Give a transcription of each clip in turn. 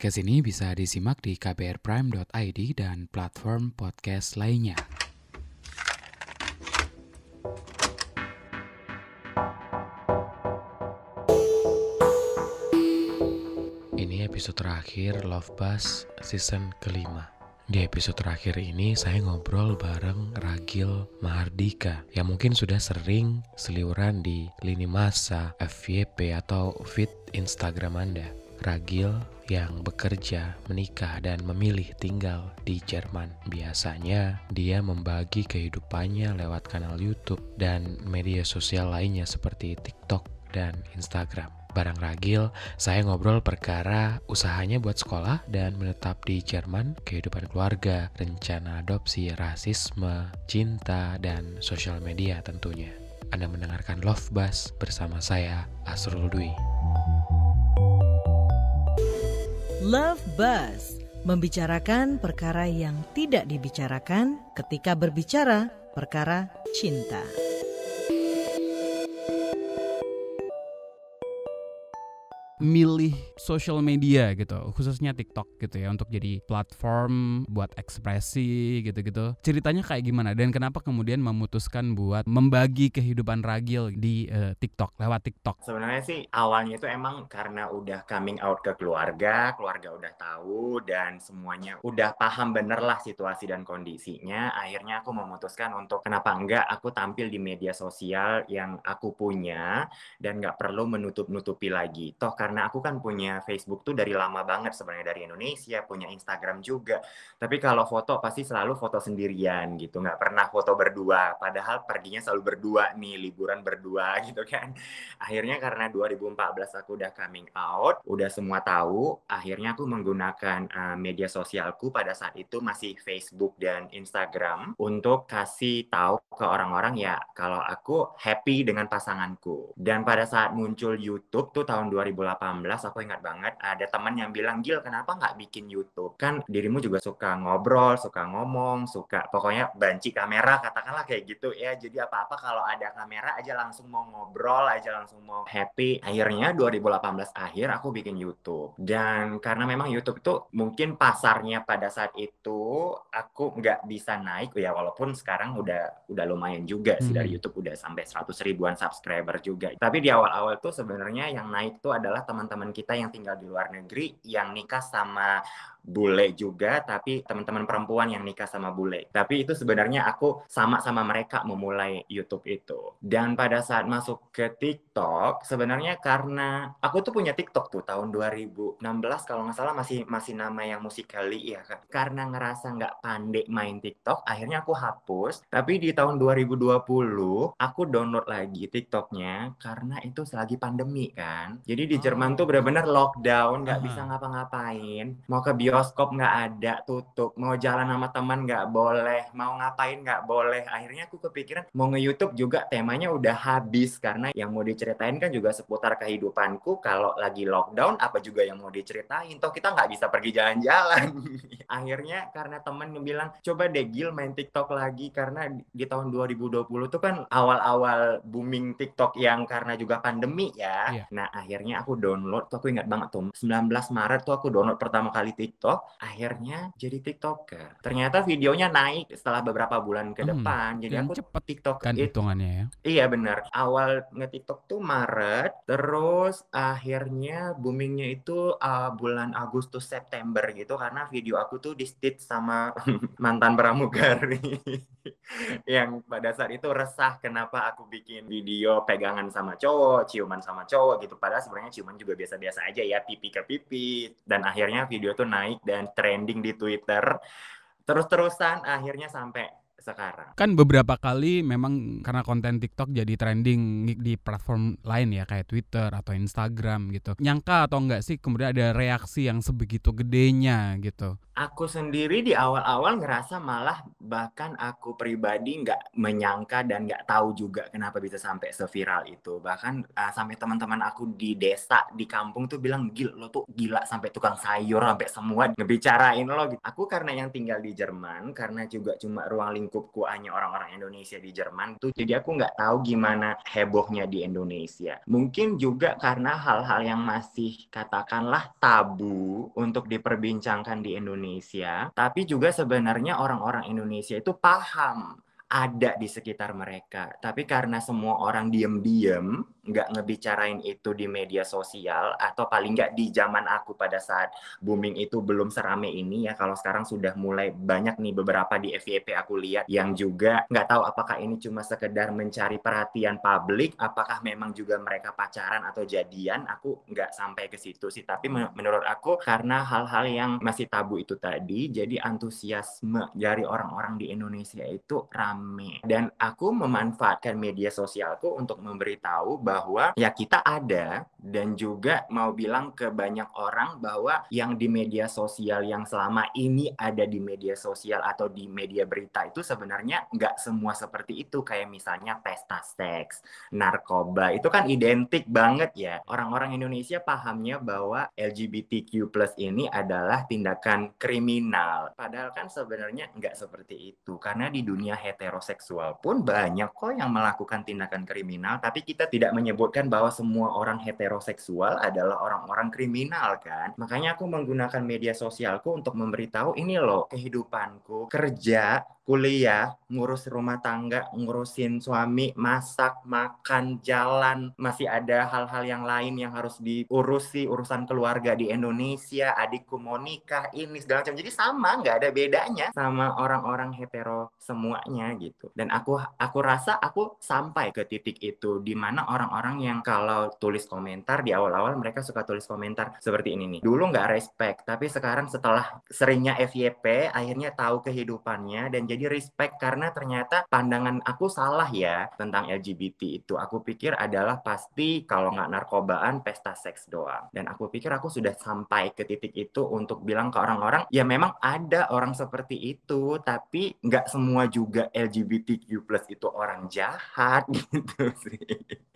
Podcast ini bisa disimak di kbrprime.id dan platform podcast lainnya. Ini episode terakhir Love Buzz season kelima. Di episode terakhir ini saya ngobrol bareng Ragil Mahardika yang mungkin sudah sering seliuran di lini masa, FYP atau feed Instagram Anda. Ragil yang bekerja, menikah, dan memilih tinggal di Jerman. Biasanya dia membagi kehidupannya lewat kanal YouTube dan media sosial lainnya seperti TikTok dan Instagram. Bareng Ragil, saya ngobrol perkara usahanya buat sekolah dan menetap di Jerman, kehidupan keluarga, rencana adopsi, rasisme, cinta, dan sosial media tentunya. Anda mendengarkan Love Buzz bersama saya, Asrul Dwi. Love Buzz, membicarakan perkara yang tidak dibicarakan ketika berbicara perkara cinta. Milih social media gitu, khususnya TikTok gitu ya, untuk jadi platform buat ekspresi gitu-gitu. Ceritanya kayak gimana dan kenapa kemudian memutuskan buat membagi kehidupan Ragil di TikTok, lewat TikTok? Sebenarnya sih awalnya itu emang karena udah coming out ke keluarga udah tahu dan semuanya udah paham bener lah situasi dan kondisinya. Akhirnya aku memutuskan untuk kenapa enggak aku tampil di media sosial yang aku punya dan nggak perlu menutup-nutupi lagi. Toh karena aku kan punya Facebook tuh dari lama banget sebenarnya, dari Indonesia, punya Instagram juga. Tapi kalau foto pasti selalu foto sendirian gitu, nggak pernah foto berdua. Padahal perginya selalu berdua nih, liburan berdua gitu kan. Akhirnya karena 2014 aku udah coming out, udah semua tahu, akhirnya aku menggunakan media sosialku pada saat itu masih Facebook dan Instagram untuk kasih tahu ke orang-orang ya kalau aku happy dengan pasanganku. Dan pada saat muncul YouTube tuh tahun 2018, aku ingat banget ada teman yang bilang, "Gil, kenapa nggak bikin YouTube? Kan dirimu juga suka ngobrol, suka ngomong, suka pokoknya banci kamera," katakanlah kayak gitu ya. Jadi apa-apa kalau ada kamera aja langsung mau ngobrol aja, langsung mau happy. Akhirnya 2018 akhir aku bikin YouTube. Dan karena memang YouTube tuh mungkin pasarnya pada saat itu aku nggak bisa naik ya, walaupun sekarang udah lumayan juga sih, dari YouTube udah sampai 100 ribuan subscriber juga. Tapi di awal-awal tuh sebenarnya yang naik tuh adalah teman-teman kita yang tinggal di luar negeri yang nikah sama bule juga, tapi teman-teman perempuan yang nikah sama bule. Tapi itu sebenarnya aku sama mereka memulai YouTube itu. Dan pada saat masuk ke TikTok, sebenarnya karena aku tuh punya TikTok tuh tahun 2016 kalau nggak salah, masih nama yang Musical.ly ya kan. Karena ngerasa nggak pandai main TikTok, akhirnya aku hapus. Tapi di tahun 2020 aku download lagi TikToknya karena itu selagi pandemi kan. Jadi di Jerman tuh benar-benar lockdown, nggak bisa ngapa-ngapain. Mau ke bioskop nggak ada, tutup. Mau jalan sama teman nggak boleh. Mau ngapain nggak boleh. Akhirnya aku kepikiran mau nge-YouTube juga temanya udah habis. Karena yang mau diceritain kan juga seputar kehidupanku. Kalau lagi lockdown apa juga yang mau diceritain. Toh kita nggak bisa pergi jalan-jalan. Akhirnya karena teman yang bilang, coba deh Gil main TikTok lagi. Karena di tahun 2020 tuh kan awal-awal booming TikTok yang karena juga pandemi ya. Iya. Nah akhirnya aku download tuh, aku ingat banget tuh 19 Maret tuh aku download pertama kali TikTok. Akhirnya jadi TikToker. Ternyata videonya naik setelah beberapa bulan ke depan. Jadi Dan aku cepet TikTok kan hitungannya ya. Iya benar. Awal nge-TikTok tuh Maret, terus akhirnya boomingnya itu bulan Agustus September gitu, karena video aku tuh di-stitch sama mantan pramugari yang pada saat itu resah kenapa aku bikin video pegangan sama cowok, ciuman sama cowok gitu. Padahal sebenarnya ciuman juga biasa-biasa aja ya, pipi ke pipi. Dan akhirnya video tuh naik dan trending di Twitter. Terus-terusan akhirnya sampai sekarang. Kan beberapa kali memang karena konten TikTok jadi trending di platform lain ya, kayak Twitter atau Instagram gitu. Nyangka atau enggak sih kemudian ada reaksi yang sebegitu gedenya gitu? Aku sendiri di awal-awal ngerasa malah bahkan aku pribadi nggak menyangka dan nggak tahu juga kenapa bisa sampai seviral itu. Bahkan sampai teman-teman aku di desa, di kampung tuh bilang, "Gil, lo tuh gila, sampai tukang sayur, sampai semua ngebicarain lo gitu." Aku karena yang tinggal di Jerman, karena juga cuma ruang lingkupku hanya orang-orang Indonesia di Jerman tuh, jadi aku nggak tahu gimana hebohnya di Indonesia. Mungkin juga karena hal-hal yang masih katakanlah tabu untuk diperbincangkan di Indonesia, tapi juga sebenarnya orang-orang Indonesia itu paham ada di sekitar mereka. Tapi karena semua orang diem-diem, nggak ngebicarain itu di media sosial, atau paling nggak di zaman aku pada saat booming itu belum serame ini ya. Kalau sekarang sudah mulai banyak nih beberapa di FYP aku lihat yang juga nggak tahu apakah ini cuma sekedar mencari perhatian publik, apakah memang juga mereka pacaran atau jadian, aku nggak sampai ke situ sih. Tapi menurut aku karena hal-hal yang masih tabu itu tadi, jadi antusiasme dari orang-orang di Indonesia itu rame. Dan aku memanfaatkan media sosialku untuk memberitahu bahwa ya kita ada, dan juga mau bilang ke banyak orang bahwa yang di media sosial yang selama ini ada di media sosial atau di media berita itu sebenarnya nggak semua seperti itu. Kayak misalnya pesta seks, narkoba, itu kan identik banget ya. Orang-orang Indonesia pahamnya bahwa LGBTQ+ ini adalah tindakan kriminal. Padahal kan sebenarnya nggak seperti itu. Karena di dunia heteroseksual pun banyak kok yang melakukan tindakan kriminal, tapi kita tidak menyebutkan bahwa semua orang heteroseksual adalah orang-orang kriminal kan. Makanya aku menggunakan media sosialku untuk memberitahu ini loh kehidupanku, kerja, kuliah, ngurus rumah tangga, ngurusin suami, masak, makan, jalan, masih ada hal-hal yang lain yang harus diurusi, urusan keluarga di Indonesia, adikku mau nikah, ini segala macam. Jadi sama, nggak ada bedanya sama orang-orang hetero semuanya gitu. Dan aku rasa aku sampai ke titik itu, di mana orang-orang yang kalau tulis komentar di awal-awal mereka suka tulis komentar seperti ini nih. Dulu nggak respect, tapi sekarang setelah seringnya FYP akhirnya tahu kehidupannya dan jadi respect, karena ternyata pandangan aku salah ya tentang LGBT itu. Aku pikir adalah pasti kalau nggak narkobaan pesta seks doang. Dan aku pikir aku sudah sampai ke titik itu untuk bilang ke orang-orang, ya memang ada orang seperti itu, tapi nggak semua juga LGBTQ+ itu orang jahat gitu sih.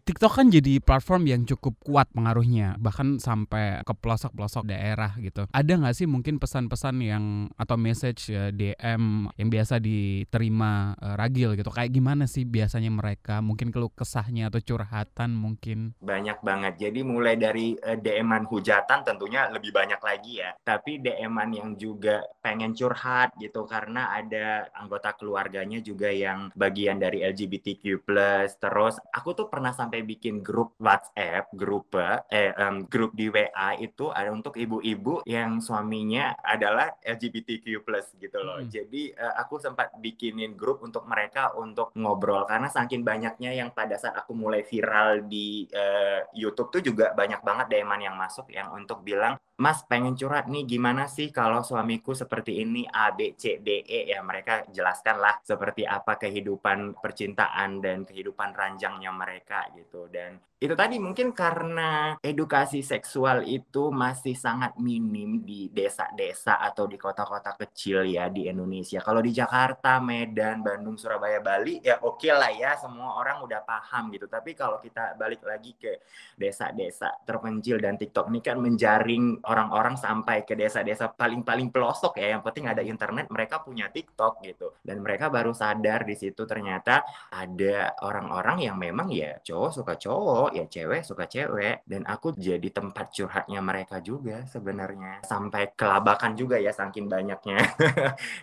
TikTok kan jadi platform yang cukup kuat pengaruhnya, bahkan sampai ke pelosok-pelosok daerah gitu. Ada nggak sih mungkin pesan-pesan yang atau message DM yang biasa diterima Ragil gitu? Kayak gimana sih biasanya mereka? Mungkin keluh kesahnya atau curhatan mungkin? Banyak banget. Jadi mulai dari DM-an hujatan tentunya lebih banyak lagi ya. Tapi DM-an yang juga pengen curhat gitu karena ada anggota keluarganya juga yang bagian dari LGBTQ+. Terus aku tuh pernah sampai bikin grup WhatsApp, grup di WA itu ada untuk ibu-ibu yang suaminya adalah LGBTQ+ gitu loh. Jadi aku sempat bikinin grup untuk mereka untuk ngobrol, karena saking banyaknya yang pada saat aku mulai viral di YouTube tuh juga banyak banget DM-an yang masuk yang untuk bilang, Mas pengen curhat nih, gimana sih kalau suamiku seperti ini A, B, C, D, E, ya mereka jelaskan lah seperti apa kehidupan percintaan dan kehidupan ranjangnya mereka gitu. Dan itu tadi mungkin karena edukasi seksual itu masih sangat minim di desa-desa atau di kota-kota kecil ya di Indonesia. Kalau di Jakarta, Medan, Bandung, Surabaya, Bali ya oke lah ya, semua orang udah paham gitu. Tapi kalau kita balik lagi ke desa-desa terpencil, dan TikTok ini kan menjaring orang-orang sampai ke desa-desa paling-paling pelosok ya. Yang penting ada internet, mereka punya TikTok gitu. Dan mereka baru sadar di situ ternyata ada orang-orang yang memang ya cowok suka cowok, ya cewek suka cewek. Dan aku jadi tempat curhatnya mereka juga sebenarnya. Sampai kelabakan juga ya saking banyaknya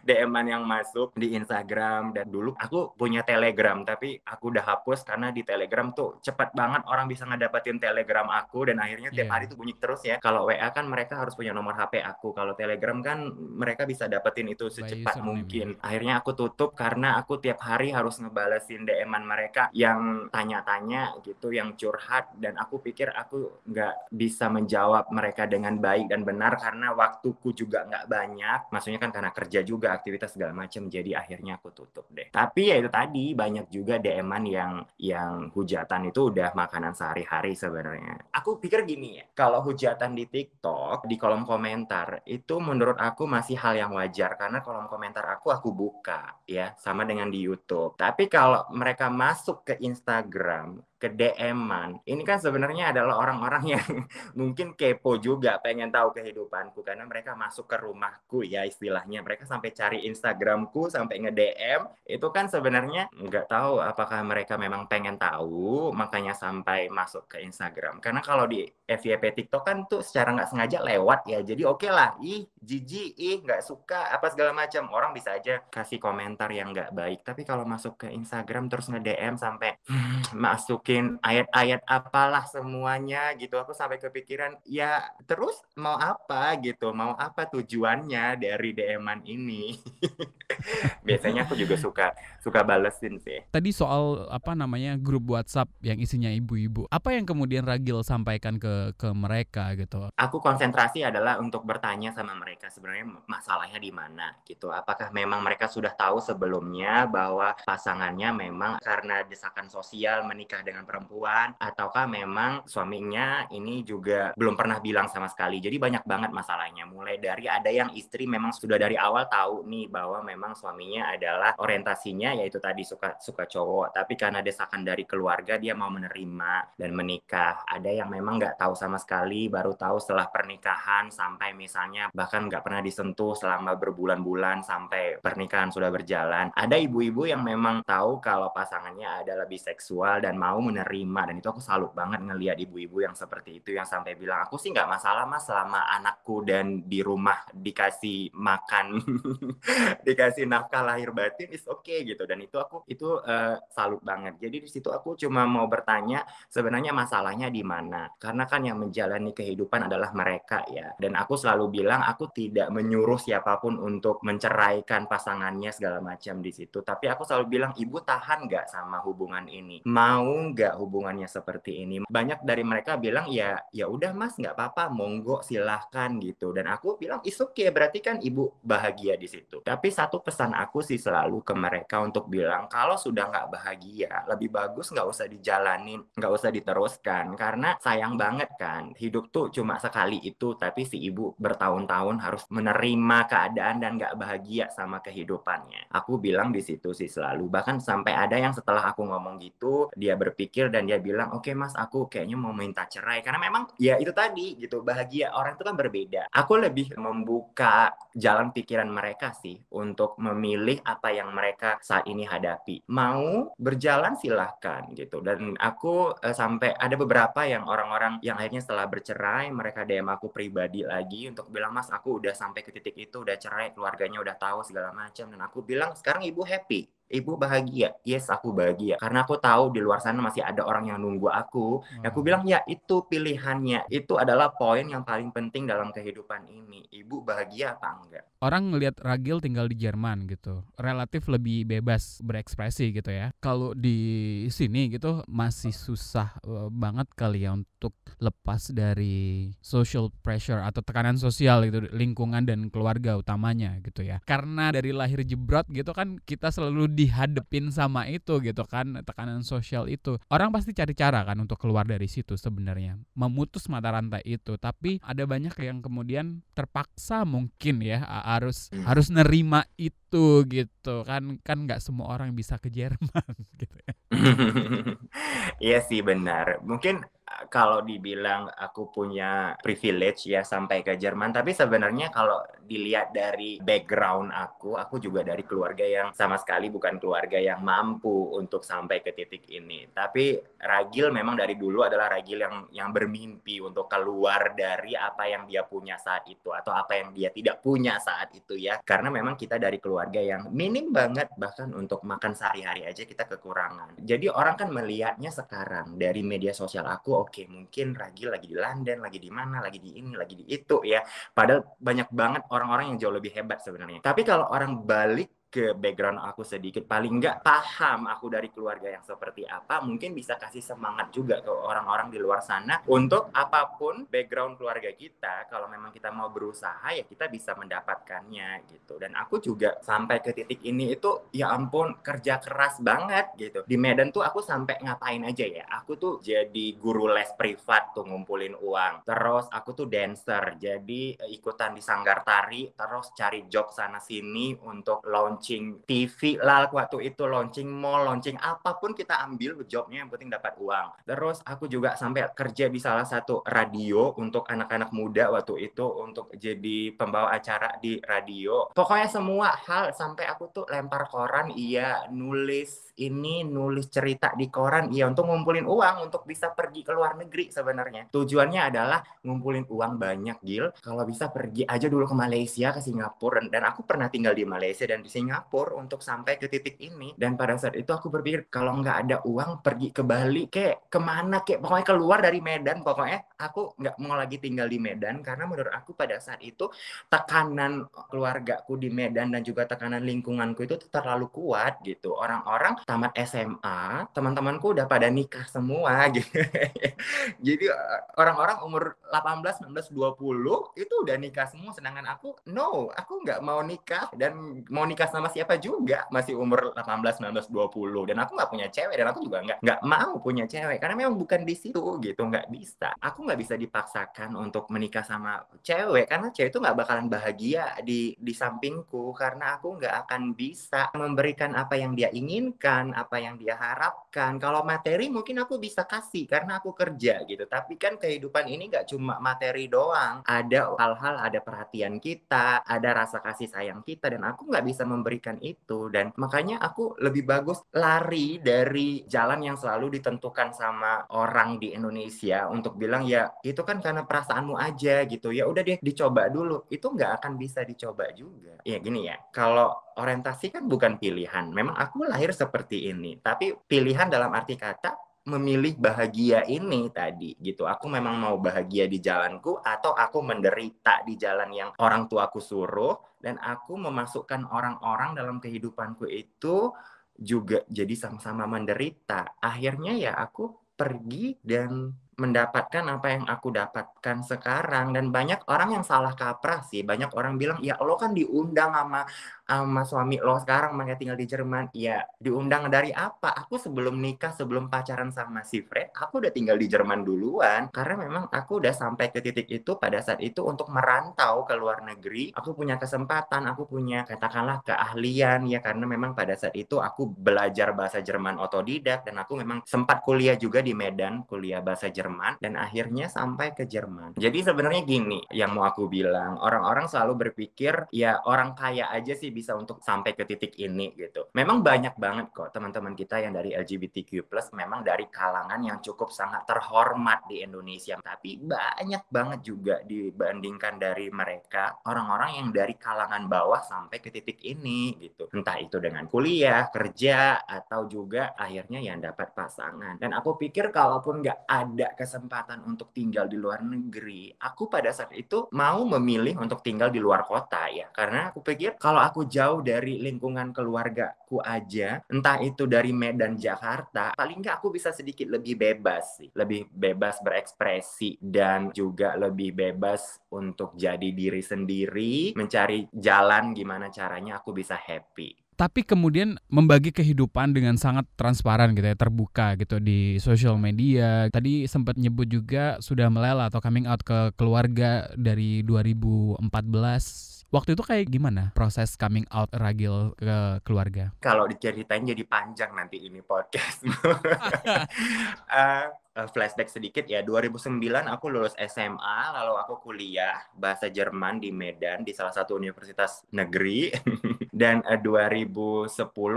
DM-an yang masuk di Instagram. Dan dulu aku punya Telegram, tapi aku udah hapus karena di Telegram tuh cepat banget orang bisa ngedapetin Telegram aku, dan akhirnya tiap hari tuh bunyi terus ya. Kalau WA kan mereka harus punya nomor HP aku, kalau Telegram kan mereka bisa dapetin itu secepat mungkin. Akhirnya aku tutup karena aku tiap hari harus ngebalesin DM-an mereka yang tanya-tanya gitu, yang curhat, dan aku pikir aku nggak bisa menjawab mereka dengan baik dan benar karena waktuku juga nggak banyak. Maksudnya kan karena kerja juga, aktivitas segala macam, jadi akhirnya aku tutup deh. Tapi ya itu tadi, banyak juga DM-an yang hujatan itu udah makanan sehari-hari sebenarnya. Aku pikir gini ya, kalau hujatan di TikTok, di kolom komentar, itu menurut aku masih hal yang wajar karena kolom komentar aku buka ya, sama dengan di YouTube. Tapi kalau mereka masuk ke Instagram, ke DM-an. Ini kan sebenarnya adalah orang-orang yang mungkin kepo juga, pengen tahu kehidupanku karena mereka masuk ke rumahku ya istilahnya. Mereka sampai cari Instagramku, sampai nge-DM. Itu kan sebenarnya nggak tahu apakah mereka memang pengen tahu, makanya sampai masuk ke Instagram. Karena kalau di FYP TikTok kan tuh secara nggak sengaja lewat ya. Jadi oke lah, ih jijik, ih nggak suka, apa segala macam. Orang bisa aja kasih komentar yang nggak baik. Tapi kalau masuk ke Instagram terus nge-DM sampai masukin ayat-ayat apalah semuanya gitu, aku sampai kepikiran ya terus mau apa gitu, mau apa tujuannya dari DM-an ini. Biasanya aku juga suka balesin sih. Tadi soal grup WhatsApp yang isinya ibu-ibu. Apa yang kemudian Ragil sampaikan ke mereka gitu? Aku konsentrasi adalah untuk bertanya sama mereka sebenarnya masalahnya di mana gitu. Apakah memang mereka sudah tahu sebelumnya bahwa pasangannya memang karena desakan sosial menikah dengan perempuan, ataukah memang suaminya ini juga belum pernah bilang sama sekali. Jadi banyak banget masalahnya. Mulai dari ada yang istri memang sudah dari awal tahu nih bahwa memang suaminya adalah orientasinya yaitu tadi suka cowok, tapi karena desakan dari keluarga dia mau menerima dan menikah. Ada yang memang nggak tahu sama sekali, baru tahu setelah pernikahan, sampai misalnya bahkan nggak pernah disentuh selama berbulan-bulan sampai pernikahan sudah berjalan. Ada ibu-ibu yang memang tahu kalau pasangannya adalah biseksual dan mau menerima, dan itu aku salut banget ngelihat ibu-ibu yang seperti itu, yang sampai bilang aku sih nggak masalah mas selama anakku dan di rumah dikasih makan dikasih nafkah lahir batin is okay gitu. Dan itu aku salut banget. Jadi di situ aku cuma mau bertanya sebenarnya masalahnya di mana, karena kan yang menjalani kehidupan adalah mereka ya. Dan aku selalu bilang aku tidak menyuruh siapapun untuk menceraikan pasangannya segala macam di situ, tapi aku selalu bilang ibu tahan nggak sama hubungan ini, mau nggak hubungannya seperti ini. Banyak dari mereka bilang ya udah mas nggak apa-apa, monggo silahkan gitu. Dan aku bilang is okay, berarti kan ibu bahagia di situ. Tapi satu pesan aku sih selalu ke mereka untuk bilang kalau sudah nggak bahagia lebih bagus nggak usah dijalanin, nggak usah diteruskan, karena sayang banget kan hidup tuh cuma sekali itu. Tapi si ibu bertahun-tahun harus menerima keadaan dan nggak bahagia sama kehidupannya. Aku bilang di situ sih selalu. Bahkan sampai ada yang setelah aku ngomong gitu dia berpikir dan dia bilang oke mas aku kayaknya mau minta cerai, karena memang ya itu tadi gitu, bahagia orang itu kan berbeda. Aku lebih membuka jalan pikiran mereka sih untuk memilih apa yang mereka saat ini hadapi. Mau berjalan silahkan gitu. Dan aku sampai ada beberapa yang orang-orang yang akhirnya setelah bercerai mereka DM aku pribadi lagi untuk bilang mas aku udah sampai ke titik itu, udah cerai, keluarganya udah tahu segala macam. Dan aku bilang sekarang ibu happy, ibu bahagia. Yes, aku bahagia karena aku tahu di luar sana masih ada orang yang nunggu aku. Aku bilang ya itu pilihannya, itu adalah poin yang paling penting dalam kehidupan ini. Ibu bahagia apa enggak? Orang ngelihat Ragil tinggal di Jerman gitu, relatif lebih bebas berekspresi gitu ya. Kalau di sini gitu masih susah banget kali ya untuk lepas dari social pressure atau tekanan sosial gitu, lingkungan dan keluarga utamanya gitu ya. Karena dari lahir jebrot gitu kan kita selalu dihadepin sama itu gitu kan, tekanan sosial itu. Orang pasti cari cara kan untuk keluar dari situ sebenarnya, memutus mata rantai itu. Tapi ada banyak yang kemudian terpaksa mungkin ya harus nerima itu gitu kan nggak semua orang bisa ke Jerman gitu ya. Iya sih benar. Mungkin kalau dibilang aku punya privilege ya sampai ke Jerman, tapi sebenarnya kalau dilihat dari background aku juga dari keluarga yang sama sekali bukan keluarga yang mampu untuk sampai ke titik ini. Tapi Ragil memang dari dulu adalah Ragil yang bermimpi untuk keluar dari apa yang dia punya saat itu atau apa yang dia tidak punya saat itu ya. Karena memang kita dari keluarga yang minim banget, bahkan untuk makan sehari-hari aja kita kekurangan. Jadi orang kan melihatnya sekarang dari media sosial aku, oke, mungkin Ragil lagi di London, lagi di mana, lagi di ini, lagi di itu ya. Padahal banyak banget orang-orang yang jauh lebih hebat sebenarnya. Tapi kalau orang balik ke background aku sedikit, paling nggak paham aku dari keluarga yang seperti apa, mungkin bisa kasih semangat juga ke orang-orang di luar sana untuk apapun background keluarga kita, kalau memang kita mau berusaha ya kita bisa mendapatkannya gitu. Dan aku juga sampai ke titik ini itu ya ampun kerja keras banget gitu. Di Medan tuh aku sampai ngapain aja ya, aku tuh jadi guru les privat tuh ngumpulin uang, terus aku tuh dancer jadi ikutan di sanggar tari, terus cari job sana sini untuk launch launching TV lah waktu itu, launching mall, launching apapun kita ambil jobnya, yang penting dapat uang. Terus aku juga sampai kerja di salah satu radio untuk anak-anak muda waktu itu, untuk jadi pembawa acara di radio. Pokoknya semua hal, sampai aku tuh lempar koran, iya, nulis cerita di koran, iya, untuk ngumpulin uang untuk bisa pergi ke luar negeri sebenarnya. Tujuannya adalah ngumpulin uang banyak, Gil. Kalau bisa pergi aja dulu ke Malaysia, ke Singapura. Dan aku pernah tinggal di Malaysia dan di Singapura untuk sampai ke titik ini. Dan pada saat itu aku berpikir, kalau nggak ada uang, pergi ke Bali, kemana, pokoknya keluar dari Medan. Pokoknya aku nggak mau lagi tinggal di Medan, karena menurut aku pada saat itu tekanan keluargaku di Medan dan juga tekanan lingkunganku itu terlalu kuat gitu. Orang-orang tamat SMA, teman-temanku udah pada nikah semua gitu. Jadi orang-orang umur 18, 19, 20 itu udah nikah semua, sedangkan aku nggak mau nikah, dan mau nikah sama siapa juga masih umur 18, 19, 20, dan aku nggak punya cewek, dan aku juga nggak mau punya cewek karena memang bukan di situ gitu, nggak bisa. Aku nggak bisa dipaksakan untuk menikah sama cewek, karena cewek itu nggak bakalan bahagia di sampingku, karena aku nggak akan bisa memberikan apa yang dia inginkan, apa yang dia harapkan. Kalau materi mungkin aku bisa kasih karena aku kerja gitu, tapi kan kehidupan ini nggak cuma materi doang, ada hal-hal, ada perhatian kita, ada rasa kasih sayang kita, dan aku nggak bisa memberikan itu. Dan makanya aku lebih bagus lari dari jalan yang selalu ditentukan sama orang di Indonesia untuk bilang, ya itu kan karena perasaanmu aja gitu, ya udah deh dicoba dulu. Itu nggak akan bisa dicoba juga. Ya gini ya, kalau orientasi kan bukan pilihan, memang aku lahir seperti ini, tapi pilihan dalam arti kata memilih bahagia ini tadi gitu. Aku memang mau bahagia di jalanku, atau aku menderita di jalan yang orang tuaku suruh, dan aku memasukkan orang-orang dalam kehidupanku itu juga jadi sama-sama menderita. Akhirnya ya aku pergi dan mendapatkan apa yang aku dapatkan sekarang. Dan banyak orang yang salah kaprah sih. Banyak orang bilang, ya lo kan diundang sama suami lo sekarang, makanya tinggal di Jerman. Ya, diundang dari apa? Aku sebelum nikah, sebelum pacaran sama si Fred, aku udah tinggal di Jerman duluan. Karena memang aku udah sampai ke titik itu pada saat itu untuk merantau ke luar negeri. Aku punya kesempatan, aku punya katakanlah keahlian ya, karena memang pada saat itu aku belajar bahasa Jerman otodidak, dan aku memang sempat kuliah juga di Medan, kuliah bahasa Jerman, dan akhirnya sampai ke Jerman. Jadi sebenarnya gini yang mau aku bilang, orang-orang selalu berpikir ya orang kaya aja sih bisa untuk sampai ke titik ini gitu. Memang banyak banget kok teman-teman kita yang dari LGBTQ+, memang dari kalangan yang cukup sangat terhormat di Indonesia, tapi banyak banget juga dibandingkan dari mereka orang-orang yang dari kalangan bawah sampai ke titik ini gitu. Entah itu dengan kuliah, kerja, atau juga akhirnya yang dapat pasangan. Dan aku pikir kalaupun nggak ada kesempatan untuk tinggal di luar negeri, aku pada saat itu mau memilih untuk tinggal di luar kota ya, karena aku pikir kalau aku jauh dari lingkungan keluargaku aja, entah itu dari Medan, Jakarta, paling nggak aku bisa sedikit lebih bebas sih, lebih bebas berekspresi, dan juga lebih bebas untuk jadi diri sendiri, mencari jalan gimana caranya aku bisa happy. Tapi kemudian membagi kehidupan dengan sangat transparan gitu ya, terbuka gitu di social media. Tadi sempat nyebut juga sudah melela atau coming out ke keluarga dari 2014. Waktu itu kayak gimana proses coming out Ragil ke keluarga? Kalau diceritain jadi panjang nanti ini podcast. Flashback sedikit ya, 2009 aku lulus SMA, lalu aku kuliah bahasa Jerman di Medan di salah satu universitas negeri. Dan 2010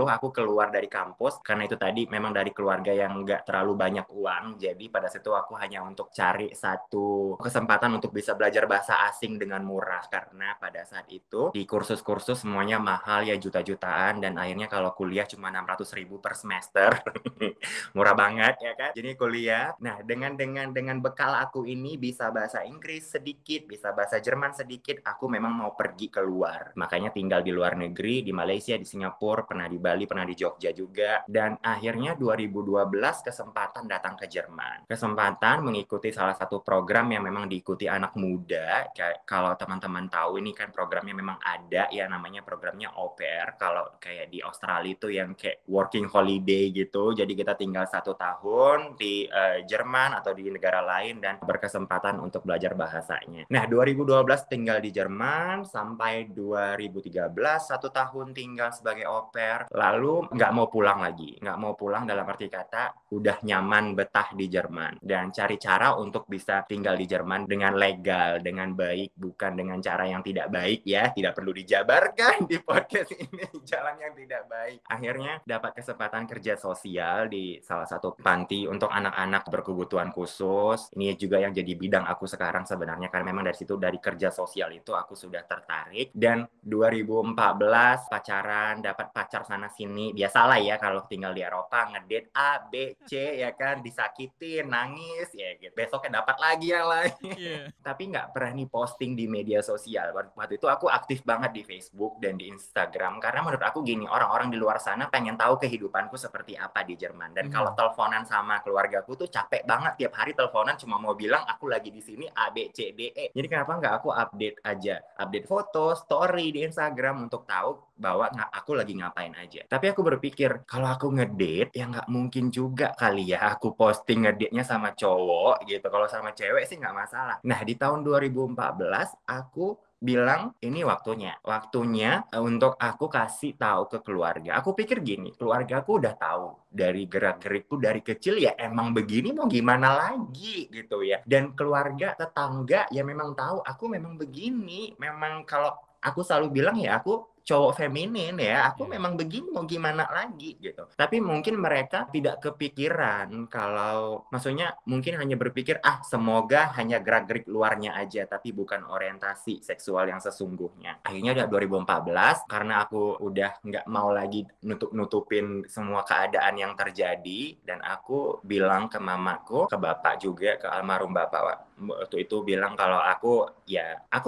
aku keluar dari kampus, karena itu tadi memang dari keluarga yang nggak terlalu banyak uang. Jadi pada situ aku hanya untuk cari satu kesempatan untuk bisa belajar bahasa asing dengan murah, karena pada saat itu di kursus-kursus semuanya mahal ya, juta-jutaan, dan akhirnya kalau kuliah cuma 600.000 per semester. Murah banget ya kan. Jadi kuliah. Nah, dengan bekal aku ini, bisa bahasa Inggris sedikit, bisa bahasa Jerman sedikit, aku memang mau pergi keluar. Makanya tinggal di luar negeri, di Malaysia, di Singapura, pernah di Bali, pernah di Jogja juga. Dan akhirnya 2012 kesempatan datang ke Jerman. Kesempatan mengikuti salah satu program yang memang diikuti anak muda. Kalau teman-teman tahu, ini kan programnya memang ada ya, namanya programnya au pair. Kalau kayak di Australia itu yang kayak working holiday gitu. Jadi kita tinggal 1 tahun di Jerman atau di negara lain dan berkesempatan untuk belajar bahasanya. Nah, 2012 tinggal di Jerman sampai 2013, 1 tahun tinggal sebagai au pair, lalu nggak mau pulang lagi. Nggak mau pulang dalam arti kata udah nyaman betah di Jerman. Dan cari cara untuk bisa tinggal di Jerman dengan legal, dengan baik, bukan dengan cara yang tidak baik ya. Tidak perlu dijabarkan di podcast ini, jalan yang tidak baik. Akhirnya dapat kesempatan kerja sosial di salah satu panti untuk anak-anak berkebutuhan khusus. Ini juga yang jadi bidang aku sekarang sebenarnya, karena memang dari situ, dari kerja sosial itu aku sudah tertarik. Dan 2014 pacaran, dapat pacar sana sini. Biasalah ya kalau tinggal di Eropa, ngedate A, B, C ya kan, disakitin, nangis ya gitu. Besoknya dapat lagi yang lain. Tapi nggak berani posting di media sosial. Waktu itu aku aktif banget di Facebook dan di Instagram, karena menurut aku gini, orang-orang di luar sana pengen tahu kehidupanku seperti apa di Jerman. Dan kalau teleponan sama keluargaku tuh capek banget, tiap hari teleponan cuma mau bilang aku lagi di sini A, B, C, D, E. Jadi kenapa nggak aku update aja, update foto, story di Instagram untuk tahu bahwa aku lagi ngapain aja. Tapi aku berpikir, kalau aku ngedate, ya nggak mungkin juga kali ya aku posting ngedate-nya sama cowok gitu. Kalau sama cewek sih nggak masalah. Nah, di tahun 2014, aku bilang ini waktunya untuk aku kasih tahu ke keluarga. Aku pikir gini, keluarga aku udah tahu dari gerak-gerikku dari kecil, ya emang begini, mau gimana lagi gitu ya. Dan keluarga, tetangga ya memang tahu aku memang begini. Memang kalau aku selalu bilang ya aku cowok feminin ya, aku memang begini, mau gimana lagi gitu. Tapi mungkin mereka tidak kepikiran kalau, maksudnya mungkin hanya berpikir semoga hanya gerak-gerik luarnya aja, tapi bukan orientasi seksual yang sesungguhnya. Akhirnya udah 2014, karena aku udah nggak mau lagi nutupin semua keadaan yang terjadi, dan aku bilang ke mamaku, ke bapak juga, ke almarhum bapak waktu itu, bilang kalau aku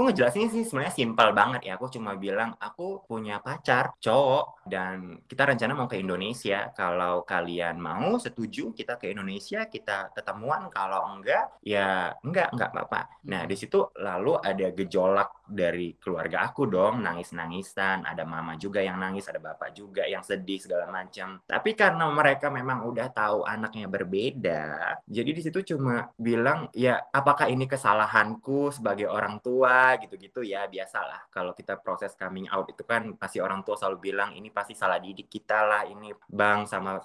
ngejelasin sih sebenarnya simpel banget ya. Aku cuma bilang aku punya pacar cowok dan kita rencana mau ke Indonesia. Kalau kalian mau, setuju, kita ke Indonesia, kita ketemuan. Kalau enggak, ya enggak apa-apa. Nah, di situ lalu ada gejolak dari keluarga aku dong, nangis-nangisan. Ada mama juga yang nangis, ada bapak juga yang sedih segala macam. Tapi karena mereka memang udah tahu anaknya berbeda, jadi di situ cuma bilang, ya apakah ini kesalahanku sebagai orang tua gitu-gitu ya. Biasalah kalau kita proses coming out itu kan pasti orang tua selalu bilang ini pasti salah didik kita lah, ini bang sama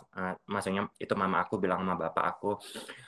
maksudnya itu mama aku bilang sama bapak aku.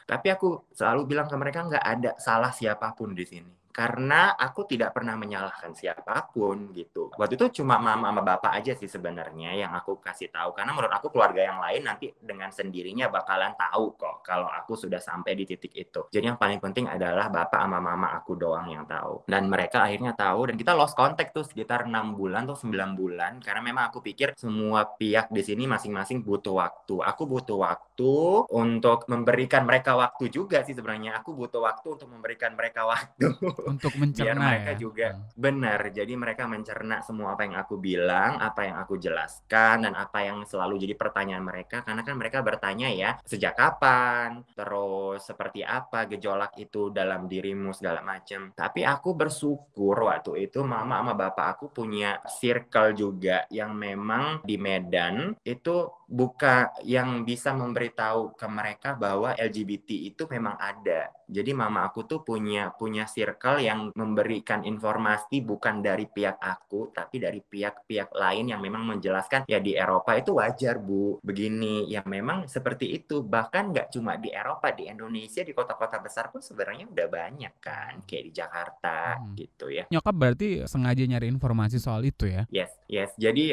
Tapi aku selalu bilang ke mereka, nggak ada salah siapapun di sini, karena aku tidak pernah menyalahkan siapapun gitu. Waktu itu cuma mama sama bapak aja sih sebenarnya yang aku kasih tahu, karena menurut aku keluarga yang lain nanti dengan sendirinya bakalan tahu kok kalau aku sudah sampai di titik itu. Jadi yang paling penting adalah bapak sama mama aku doang yang tahu. Dan mereka akhirnya tahu, dan kita lost contact tuh sekitar 6 bulan atau 9 bulan, karena memang aku pikir semua pihak di sini masing-masing butuh waktu. Aku butuh waktu untuk memberikan mereka waktu juga sih sebenarnya. Aku butuh waktu untuk memberikan mereka waktu. Untuk mencerna, biar mereka ya? juga benar. Jadi mereka mencerna semua apa yang aku bilang, apa yang aku jelaskan, dan apa yang selalu jadi pertanyaan mereka. Karena kan mereka bertanya ya, sejak kapan, terus seperti apa gejolak itu dalam dirimu segala macam. Tapi aku bersyukur waktu itu mama sama bapak aku punya circle juga yang memang di Medan itu bukan yang bisa memberitahu ke mereka bahwa LGBT itu memang ada. Jadi mama aku tuh punya circle yang memberikan informasi bukan dari pihak aku, tapi dari pihak-pihak lain yang memang menjelaskan, ya di Eropa itu wajar Bu, begini. Ya memang seperti itu. Bahkan nggak cuma di Eropa, di Indonesia, di kota-kota besar pun sebenarnya udah banyak kan, kayak di Jakarta gitu ya. Nyokap berarti sengaja nyari informasi soal itu ya? Yes. Jadi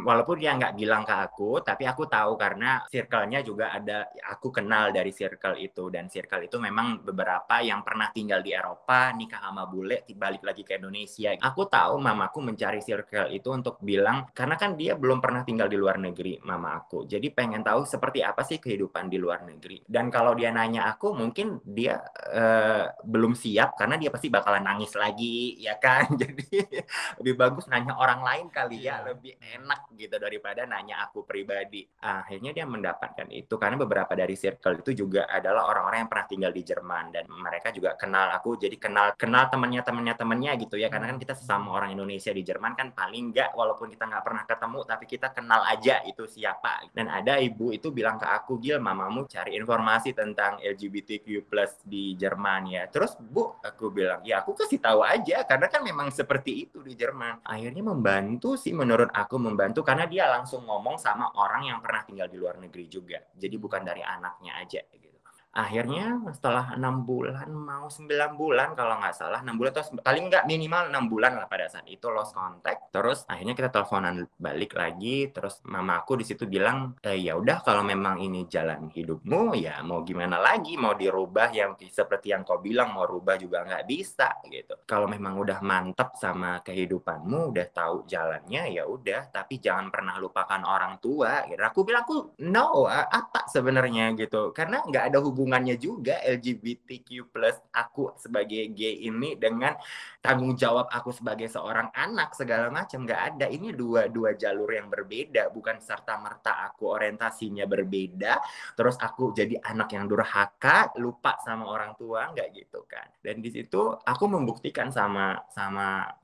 walaupun dia nggak bilang ke aku, tapi aku tahu karena circle-nya juga ada, aku kenal dari circle itu. Dan circle itu memang beberapa yang pernah tinggal di Eropa, nikah sama bule, balik lagi ke Indonesia. Aku tahu mamaku mencari circle itu untuk bilang, karena kan dia belum pernah tinggal di luar negeri, mama aku. Jadi pengen tahu seperti apa sih kehidupan di luar negeri. Dan kalau dia nanya aku, mungkin dia belum siap, karena dia pasti bakalan nangis lagi, ya kan? Jadi lebih bagus nanya orang lain kali ya, lebih enak gitu daripada nanya aku pribadi. pribadi. Akhirnya dia mendapatkan itu karena beberapa dari circle itu juga adalah orang-orang yang pernah tinggal di Jerman dan mereka juga kenal aku, jadi kenal temannya gitu ya, karena kan kita sesama orang Indonesia di Jerman kan paling nggak walaupun kita nggak pernah ketemu tapi kita kenal aja itu siapa. Dan ada ibu itu bilang ke aku, Gil, mamamu cari informasi tentang LGBTQ+ di Jerman ya. Terus Bu, aku bilang, ya aku kasih tahu aja karena kan memang seperti itu di Jerman. Akhirnya membantu sih, menurut aku membantu karena dia langsung ngomong sama orang yang pernah tinggal di luar negeri juga. Jadi bukan dari anaknya aja gitu. Akhirnya setelah 6 bulan, mau 9 bulan kalau nggak salah, 6 bulan atau paling nggak minimal 6 bulan lah pada saat itu lost contact. Terus akhirnya kita teleponan balik lagi, terus mama aku di situ bilang, ya udah kalau memang ini jalan hidupmu, ya mau gimana lagi, mau dirubah yang seperti yang kau bilang, mau rubah juga nggak bisa gitu. Kalau memang udah mantap sama kehidupanmu, udah tahu jalannya, ya udah, tapi jangan pernah lupakan orang tua. Gitu. Aku bilang, no, apa sebenarnya gitu, karena nggak ada hubungannya juga LGBTQ+ aku sebagai gay ini dengan tanggung jawab aku sebagai seorang anak segala macam, nggak ada. Ini dua jalur yang berbeda, bukan serta-merta aku orientasinya berbeda terus aku jadi anak yang durhaka lupa sama orang tua, nggak gitu kan. Dan di situ aku membuktikan sama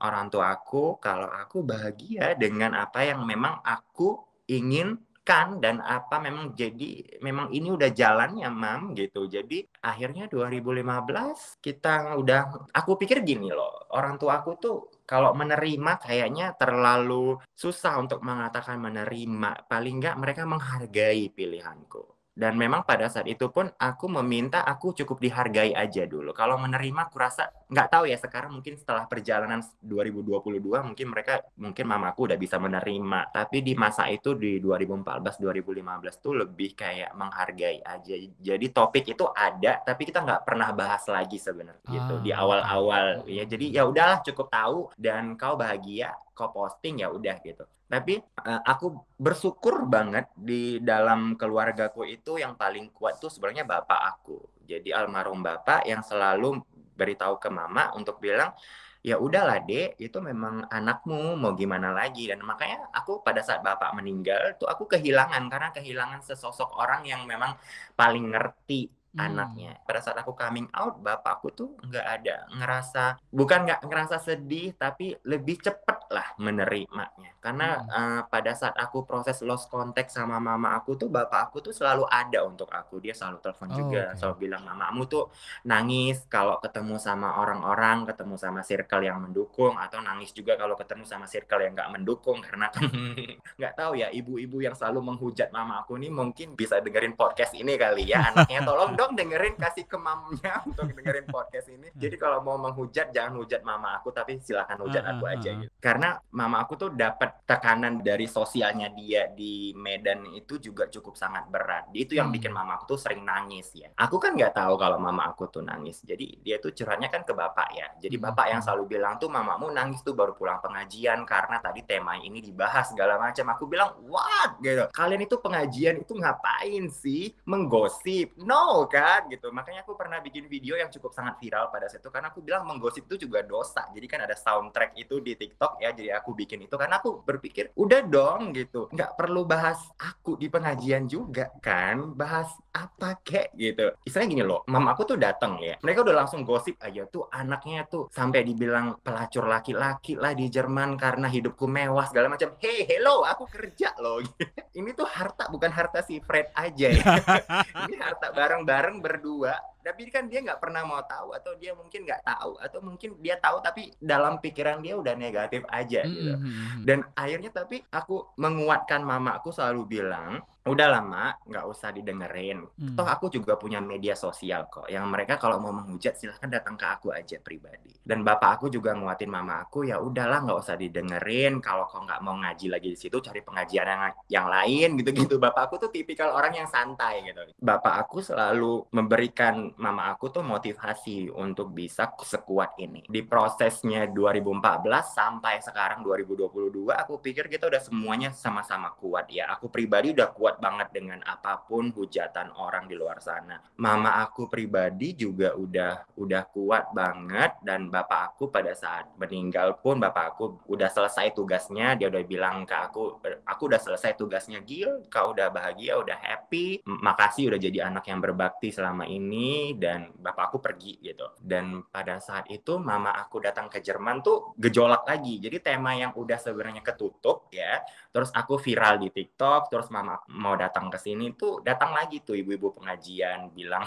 orang tua aku kalau aku bahagia dengan apa yang memang aku ingin kan, dan apa memang jadi memang ini udah jalannya Mam gitu. Jadi akhirnya 2015 kita udah, aku pikir gini loh, orang tua aku tuh kalau menerima kayaknya terlalu susah untuk mengatakan menerima, paling nggak mereka menghargai pilihanku. Dan memang pada saat itu pun aku meminta aku cukup dihargai aja dulu. Kalau menerima aku rasa, nggak tahu ya sekarang mungkin setelah perjalanan 2022 mungkin mamaku udah bisa menerima. Tapi di masa itu di 2014-2015 tuh lebih kayak menghargai aja. Jadi topik itu ada tapi kita nggak pernah bahas lagi sebenarnya gitu di awal-awal ya. Jadi ya udahlah cukup tahu dan kau bahagia, kau posting ya udah gitu. Tapi aku bersyukur banget di dalam keluargaku itu yang paling kuat tuh sebenarnya bapak aku. Jadi almarhum bapak yang selalu beritahu ke mama untuk bilang, ya udahlah Dek, itu memang anakmu, mau gimana lagi. Dan makanya aku pada saat bapak meninggal tuh aku kehilangan, karena kehilangan sesosok orang yang memang paling ngerti anaknya. Pada saat aku coming out, bapakku tuh bukan nggak ngerasa sedih, tapi lebih cepet lah menerimanya. Karena pada saat aku proses lost contact sama mama aku tuh, bapak aku tuh selalu ada untuk aku. Dia selalu telepon juga, selalu bilang, mamamu tuh nangis kalau ketemu sama orang-orang, ketemu sama circle yang mendukung, atau nangis juga kalau ketemu sama circle yang nggak mendukung. Karena kan nggak tahu ya, ibu-ibu yang selalu menghujat mama aku nih mungkin bisa dengerin podcast ini kali ya. Anaknya tolong dong dengerin, kasih ke mamnya untuk dengerin podcast ini. Jadi kalau mau menghujat jangan hujat mama aku, tapi silahkan hujat aku aja gitu. Karena mama aku tuh dapat tekanan dari sosialnya dia di Medan itu juga cukup sangat berat. Itu yang bikin mama aku tuh sering nangis ya. Aku kan nggak tahu kalau mama aku tuh nangis. Jadi dia tuh curhatnya kan ke bapak ya. Jadi bapak yang selalu bilang tuh, mamamu nangis tuh baru pulang pengajian karena tadi tema ini dibahas segala macam. Aku bilang, what gitu. Kalian itu pengajian itu ngapain sih? Menggosip? No kan gitu. Makanya aku pernah bikin video yang cukup sangat viral pada saat itu karena aku bilang menggosip itu juga dosa. Jadi kan ada soundtrack itu di TikTok ya, jadi aku bikin itu karena aku berpikir udah dong gitu, nggak perlu bahas aku di pengajian juga kan, bahas apa kek gitu. Istilahnya gini loh, mama aku tuh datang ya, mereka udah langsung gosip aja tuh anaknya tuh sampai dibilang pelacur laki-laki lah di Jerman karena hidupku mewah segala macam. Hey hello, aku kerja loh. Ini tuh harta, bukan harta si Fred aja ya. Ini harta bareng-bareng berdua. Tapi kan dia nggak pernah mau tahu, atau dia mungkin nggak tahu, atau mungkin dia tahu tapi dalam pikiran dia udah negatif aja gitu. Dan akhirnya tapi aku menguatkan mama aku selalu bilang, udah lama nggak usah didengerin. Toh aku juga punya media sosial kok, yang mereka kalau mau menghujat silahkan datang ke aku aja pribadi. Dan bapak aku juga nguatin mama aku, ya udahlah nggak usah didengerin. Kalau kau nggak mau ngaji lagi di situ, cari pengajian yang lain gitu-gitu. Bapak aku tuh tipikal orang yang santai gitu. Bapak aku selalu memberikan mama aku tuh motivasi untuk bisa sekuat ini. Di prosesnya 2014 sampai sekarang 2022, aku pikir kita udah semuanya sama-sama kuat ya. Aku pribadi udah kuat banget dengan apapun hujatan orang di luar sana. Mama aku pribadi juga udah kuat banget, dan bapak aku pada saat meninggal pun bapak aku udah selesai tugasnya. Dia udah bilang ke aku udah selesai tugasnya Gil, kau udah bahagia, udah happy, makasih udah jadi anak yang berbakti selama ini, dan bapak aku pergi gitu. Dan pada saat itu mama aku datang ke Jerman tuh gejolak lagi. Jadi tema yang udah sebenarnya ketutup ya, terus aku viral di TikTok, terus mama mau datang ke sini tuh datang lagi tuh ibu-ibu pengajian bilang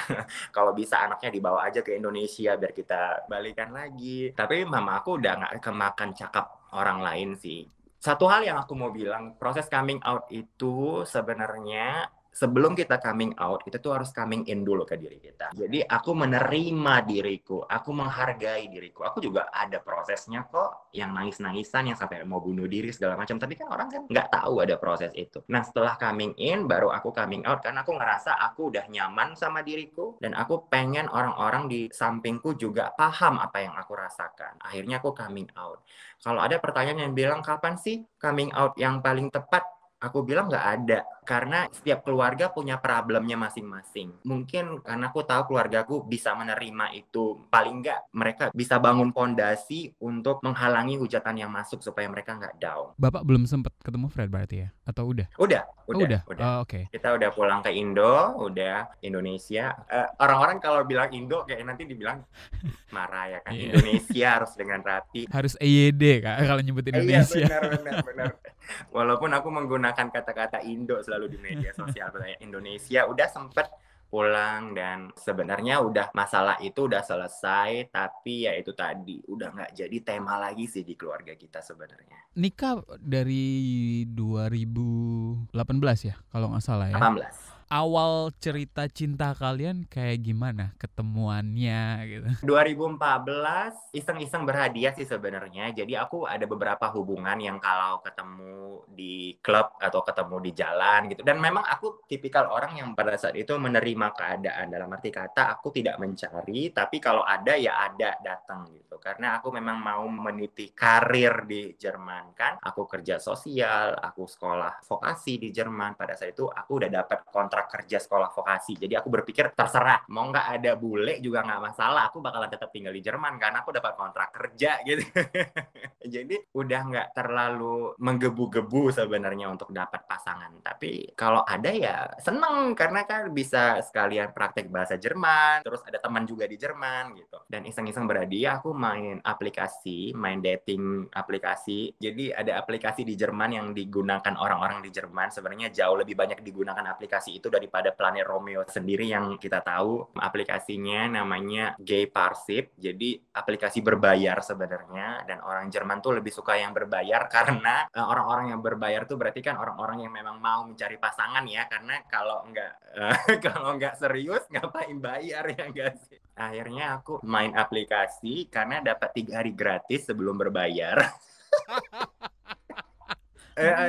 kalau bisa anaknya dibawa aja ke Indonesia biar kita balikan lagi. Tapi mama aku udah nggak kemakan cakap orang lain sih. Satu hal yang aku mau bilang, proses coming out itu sebenarnya sebelum kita coming out, itu tuh harus coming in dulu ke diri kita. Jadi aku menerima diriku, aku menghargai diriku. Aku juga ada prosesnya kok, yang nangis-nangisan, yang sampai mau bunuh diri segala macam. Tapi kan orang kan nggak tahu ada proses itu. Nah setelah coming in, baru aku coming out. Karena aku ngerasa aku udah nyaman sama diriku, dan aku pengen orang-orang di sampingku juga paham apa yang aku rasakan. Akhirnya aku coming out. Kalau ada pertanyaan yang bilang, kapan sih coming out yang paling tepat? Aku bilang nggak ada, karena setiap keluarga punya problemnya masing-masing. Mungkin karena aku tahu keluargaku bisa menerima itu, paling nggak mereka bisa bangun fondasi untuk menghalangi hujatan yang masuk supaya mereka nggak down. Bapak belum sempat ketemu Fred berarti ya? Atau udah? Udah. Oke. Kita udah pulang ke Indo, udah Indonesia. Orang-orang kalau bilang Indo kayak nanti dibilang marah ya kan. Indonesia harus dengan rapi. Harus EYD Kak kalau nyebut Indonesia. Iya benar. Walaupun aku menggunakan kata-kata Indo selalu di media sosial, kayak Indonesia udah sempet pulang, dan sebenarnya udah masalah itu udah selesai, tapi ya itu tadi udah nggak jadi tema lagi sih di keluarga kita sebenarnya. Nikah dari 2018 ya kalau nggak salah ya. 18. Awal cerita cinta kalian kayak gimana ketemuannya gitu? 2014 iseng-iseng berhadiah sih sebenarnya. Jadi aku ada beberapa hubungan yang kalau ketemu di klub atau ketemu di jalan gitu. Dan memang aku tipikal orang yang pada saat itu menerima keadaan. Dalam arti kata aku tidak mencari, tapi kalau ada ya ada, datang gitu. Karena aku memang mau meniti karir di Jerman kan. Aku kerja sosial, aku sekolah vokasi di Jerman. Pada saat itu aku udah dapat kontrak kerja sekolah vokasi. Jadi aku berpikir terserah, mau nggak ada bule juga nggak masalah. Aku bakalan tetap tinggal di Jerman karena aku dapat kontrak kerja gitu. Jadi udah nggak terlalu menggebu-gebu sebenarnya untuk dapat pasangan. Tapi kalau ada ya seneng, karena kan bisa sekalian praktek bahasa Jerman. Terus ada teman juga di Jerman gitu. Dan iseng-iseng berhadiah aku main dating aplikasi. Jadi ada aplikasi di Jerman yang digunakan orang-orang di Jerman. Sebenarnya jauh lebih banyak digunakan aplikasi itu daripada Planet Romeo sendiri yang kita tahu. Aplikasinya namanya Gay Parship. Jadi aplikasi berbayar sebenarnya, dan orang Jerman tuh lebih suka yang berbayar karena orang-orang yang berbayar tuh berarti kan orang-orang yang memang mau mencari pasangan ya, karena kalau nggak serius ngapain bayar ya enggak sih. Akhirnya aku main aplikasi karena dapat 3 hari gratis sebelum berbayar.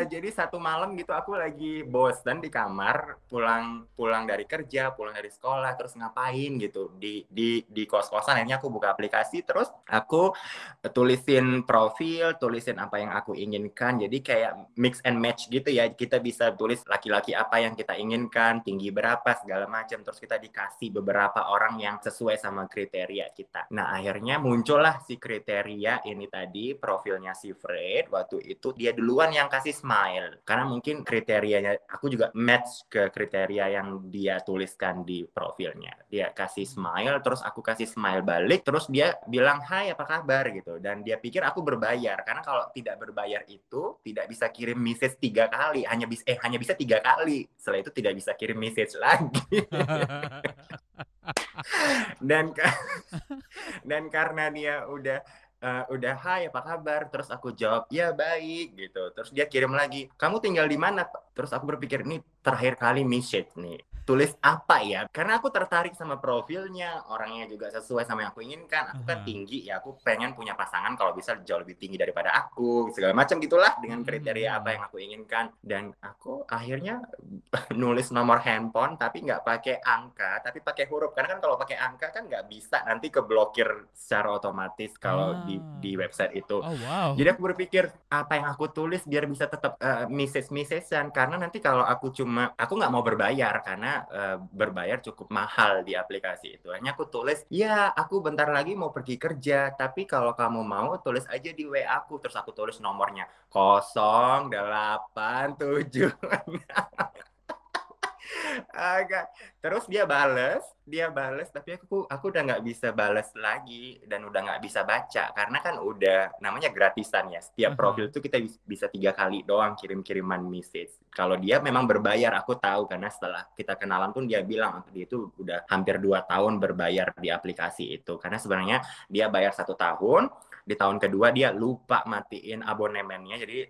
Jadi satu malam gitu aku lagi bosan di kamar, pulang dari kerja, pulang dari sekolah, terus ngapain gitu di kos-kosan. Akhirnya aku buka aplikasi, terus aku tulisin profil, tulisin apa yang aku inginkan. Jadi kayak mix and match gitu ya. Kita bisa tulis laki-laki apa yang kita inginkan, tinggi berapa, segala macam. Terus kita dikasih beberapa orang yang sesuai sama kriteria kita. Nah akhirnya muncullah si kriteria ini tadi, profilnya si Fred. Waktu itu dia duluan yang kasih smile, karena mungkin kriterianya aku juga match ke kriteria yang dia tuliskan di profilnya. Dia kasih smile, terus aku kasih smile balik, terus dia bilang hai apa kabar gitu, dan dia pikir aku berbayar, karena kalau tidak berbayar itu tidak bisa kirim message 3 kali, hanya bisa 3 kali, setelah itu tidak bisa kirim message lagi. dan karena dia udah hai apa kabar, terus aku jawab ya baik gitu, terus dia kirim lagi kamu tinggal di mana, terus aku berpikir ini terakhir kali message nih, tulis apa ya? Karena aku tertarik sama profilnya, orangnya juga sesuai sama yang aku inginkan. Aku kan tinggi ya, aku pengen punya pasangan kalau bisa jauh lebih tinggi daripada aku, segala macam gitulah dengan kriteria apa yang aku inginkan. Dan aku akhirnya nulis nomor handphone tapi nggak pakai angka, tapi pakai huruf. Karena kan kalau pakai angka kan nggak bisa, nanti keblokir secara otomatis kalau di website itu. Oh wow. Jadi aku berpikir apa yang aku tulis biar bisa tetap message-messagean, karena nanti kalau aku nggak mau berbayar karena berbayar cukup mahal di aplikasi itu. Hanya aku tulis, ya aku bentar lagi mau pergi kerja, tapi kalau kamu mau tulis aja di WA aku. Terus aku tulis nomornya 087. Agak. Terus dia bales, tapi aku udah nggak bisa bales lagi dan udah nggak bisa baca karena kan udah namanya gratisan ya. Setiap profil tuh kita bisa 3 kali doang kirim-kiriman message. Kalau dia memang berbayar, aku tahu karena setelah kita kenalan pun dia bilang dia itu udah hampir 2 tahun berbayar di aplikasi itu. Karena sebenarnya dia bayar 1 tahun, di tahun kedua dia lupa matiin abonemennya, jadi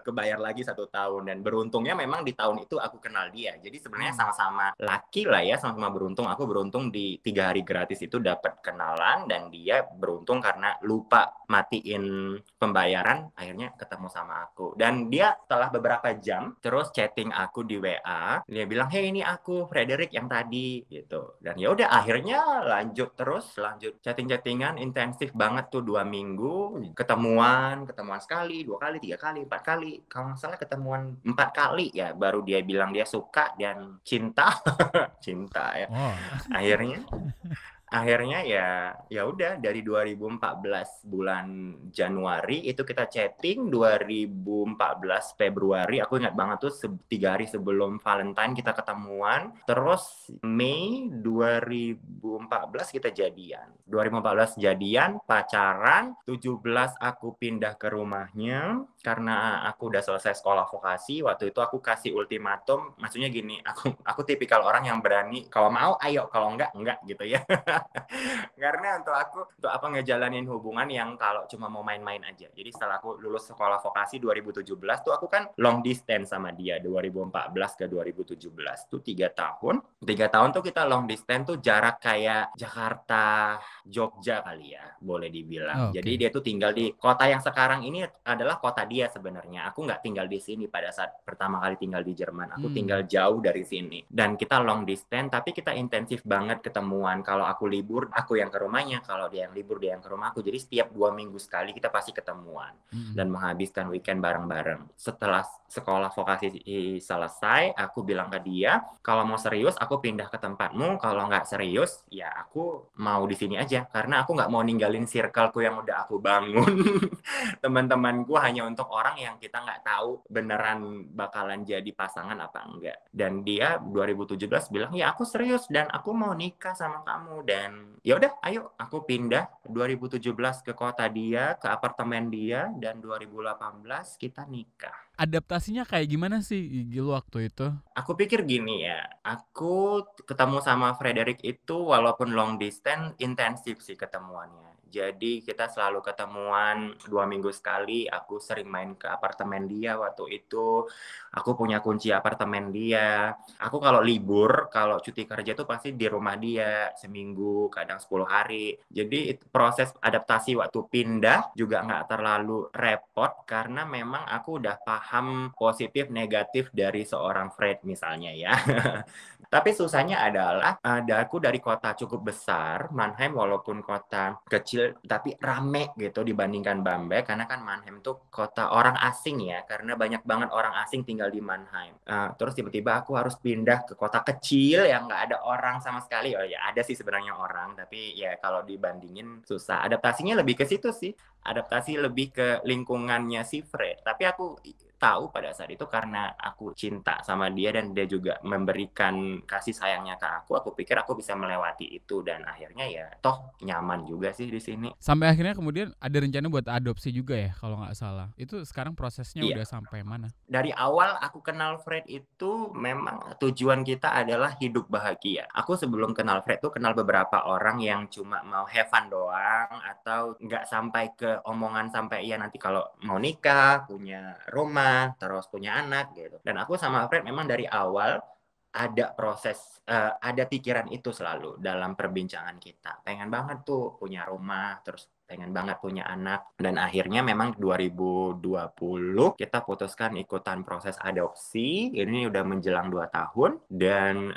kebayar lagi 1 tahun. Dan beruntungnya memang di tahun itu aku kenal dia. Jadi sebenarnya sama-sama laki lah ya, sama-sama beruntung. Aku beruntung di 3 hari gratis itu dapat kenalan, dan dia beruntung karena lupa matiin pembayaran, akhirnya ketemu sama aku. Dan dia setelah beberapa jam terus chatting aku di WA, dia bilang, "Hey, ini aku Frederick yang tadi," gitu. Dan ya udah akhirnya lanjut chatting-chattingan intensif banget tuh 2 minggu, ketemuan sekali, 2 kali, 3 kali, 4 kali. Kalau nggak salah ketemuan 4 kali ya, baru dia bilang dia suka dan cinta. Cinta ya. Wow. Akhirnya ya udah dari 2014 bulan Januari itu kita chatting, 2014 Februari aku ingat banget tuh 3 hari sebelum Valentine kita ketemuan, terus Mei 2014 kita jadian. 2014 jadian, pacaran, 17 aku pindah ke rumahnya karena aku udah selesai sekolah vokasi. Waktu itu aku kasih ultimatum, maksudnya gini, aku tipikal orang yang berani, kalau mau ayo, kalau enggak gitu ya. Karena untuk apa ngejalanin hubungan yang kalau cuma mau main-main aja. Jadi setelah aku lulus sekolah vokasi 2017 tuh aku kan long distance sama dia, 2014 ke 2017 tuh 3 tahun. 3 tahun tuh kita long distance tuh jarak kayak Jakarta Jogja kali ya, boleh dibilang. Okay. Jadi dia tuh tinggal di kota yang sekarang ini adalah kota dia sebenarnya. Aku nggak tinggal di sini pada saat pertama kali tinggal di Jerman. Aku tinggal jauh dari sini. Dan kita long distance tapi kita intensif banget ketemuan. Kalau aku libur, aku yang ke rumahnya. Kalau dia yang libur, dia yang ke rumah aku. Jadi setiap 2 minggu sekali kita pasti ketemuan dan menghabiskan weekend bareng-bareng. Setelah sekolah vokasi selesai, aku bilang ke dia, kalau mau serius aku pindah ke tempatmu. Kalau nggak serius, ya aku mau di sini aja. Karena aku nggak mau ninggalin circleku yang udah aku bangun. Teman-temanku hanya untuk orang yang kita nggak tahu beneran bakalan jadi pasangan apa enggak. Dan dia 2017 bilang, ya aku serius dan aku mau nikah sama kamu. Dan ya udah, ayo aku pindah 2017 ke kota dia, ke apartemen dia, dan 2018 kita nikah. Adaptasinya kayak gimana sih Gil waktu itu? Aku pikir gini ya, aku ketemu sama Frederick itu walaupun long distance intensif sih ketemuannya. Jadi kita selalu ketemuan 2 minggu sekali. Aku sering main ke apartemen dia waktu itu. Aku punya kunci apartemen dia. Aku kalau libur, kalau cuti kerja tuh pasti di rumah dia seminggu, kadang 10 hari. Jadi proses adaptasi waktu pindah juga nggak terlalu repot karena memang aku udah paham positif negatif dari seorang Fred misalnya ya. Tapi susahnya adalah aku dari kota cukup besar, Mannheim walaupun kota kecil tapi rame gitu dibandingkan Bamberg, karena kan Mannheim tuh kota orang asing ya, karena banyak banget orang asing tinggal di Mannheim. Terus tiba-tiba aku harus pindah ke kota kecil yang nggak ada orang sama sekali. Oh ya ada sih sebenarnya orang, tapi ya kalau dibandingin susah. Adaptasinya lebih ke situ sih. Adaptasi lebih ke lingkungannya si Fred. Tapi aku tahu pada saat itu karena aku cinta sama dia dan dia juga memberikan kasih sayangnya ke aku pikir aku bisa melewati itu dan akhirnya ya toh nyaman juga sih di sini. Sampai akhirnya kemudian ada rencana buat adopsi juga ya kalau nggak salah. Itu sekarang prosesnya udah sampai mana? Dari awal aku kenal Fred itu memang tujuan kita adalah hidup bahagia. Aku sebelum kenal Fred tuh kenal beberapa orang yang cuma mau have fun doang atau nggak sampai ke omongan sampai ya nanti kalau mau nikah, punya rumah, terus punya anak gitu. Dan aku sama Fred memang dari awal ada proses, ada pikiran itu selalu dalam perbincangan kita. Pengen banget tuh punya rumah, terus pengen banget punya anak. Dan akhirnya memang 2020 kita putuskan ikutan proses adopsi. Ini udah menjelang 2 tahun. Dan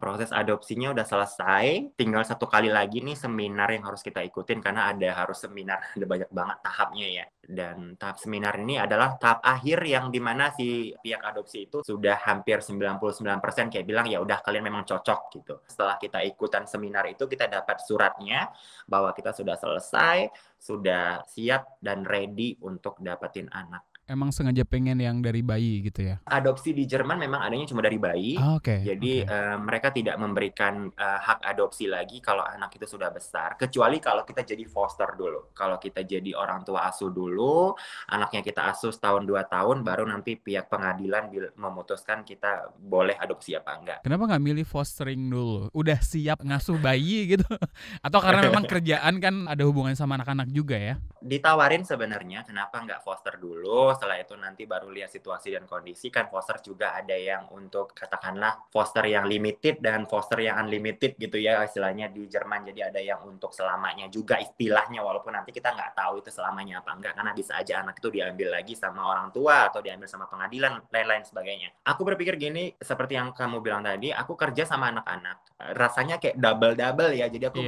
proses adopsinya udah selesai. Tinggal 1 kali lagi nih seminar yang harus kita ikutin. Karena harus seminar, ada banyak banget tahapnya ya. Dan tahap seminar ini adalah tahap akhir yang dimana si pihak adopsi itu sudah hampir 99% kayak bilang ya udah kalian memang cocok gitu. Setelah kita ikutan seminar itu kita dapat suratnya bahwa kita sudah selesai, sudah siap dan ready untuk dapetin anak. Emang sengaja pengen yang dari bayi gitu ya? Adopsi di Jerman memang adanya cuma dari bayi. Oke. Jadi mereka tidak memberikan hak adopsi lagi kalau anak itu sudah besar. Kecuali kalau kita jadi foster dulu. Kalau kita jadi orang tua asuh dulu, anaknya kita asuh setahun 2 tahun, baru nanti pihak pengadilan memutuskan kita boleh adopsi apa enggak. Kenapa nggak milih fostering dulu? Udah siap ngasuh bayi gitu? Atau karena memang kerjaan kan ada hubungan sama anak-anak juga ya? Ditawarin sebenarnya kenapa nggak foster dulu, setelah itu nanti baru lihat situasi dan kondisi. Kan foster juga ada yang untuk katakanlah foster yang limited dan foster yang unlimited gitu ya istilahnya di Jerman. Jadi ada yang untuk selamanya juga istilahnya, walaupun nanti kita nggak tahu itu selamanya apa enggak, karena bisa aja anak itu diambil lagi sama orang tua atau diambil sama pengadilan, lain-lain sebagainya. Aku berpikir gini, seperti yang kamu bilang tadi, aku kerja sama anak-anak, rasanya kayak double-double ya. Jadi aku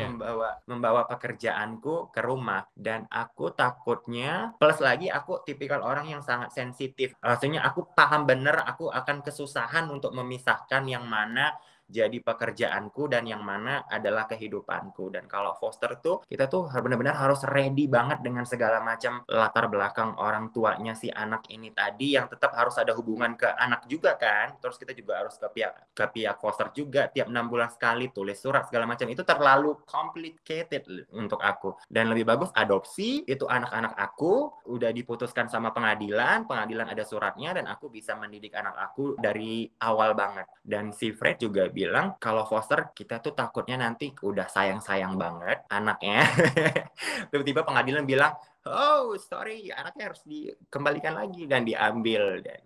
membawa pekerjaanku ke rumah, dan aku takutnya plus lagi aku tipikal orang yang sangat sensitif. Maksudnya aku paham bener aku akan kesusahan untuk memisahkan yang mana jadi pekerjaanku dan yang mana adalah kehidupanku. Dan kalau foster tuh kita tuh benar-benar harus ready banget dengan segala macam latar belakang orang tuanya si anak ini tadi, yang tetap harus ada hubungan ke anak juga kan. Terus kita juga harus ke pihak foster juga tiap 6 bulan sekali tulis surat segala macam. Itu terlalu complicated untuk aku. Dan lebih bagus adopsi, itu anak-anak aku udah diputuskan sama pengadilan ada suratnya, dan aku bisa mendidik anak aku dari awal banget. Dan si Fred juga bilang kalau foster kita tuh takutnya nanti udah sayang-sayang banget anaknya tiba-tiba pengadilan bilang oh sorry anaknya harus dikembalikan lagi dan diambil. Dan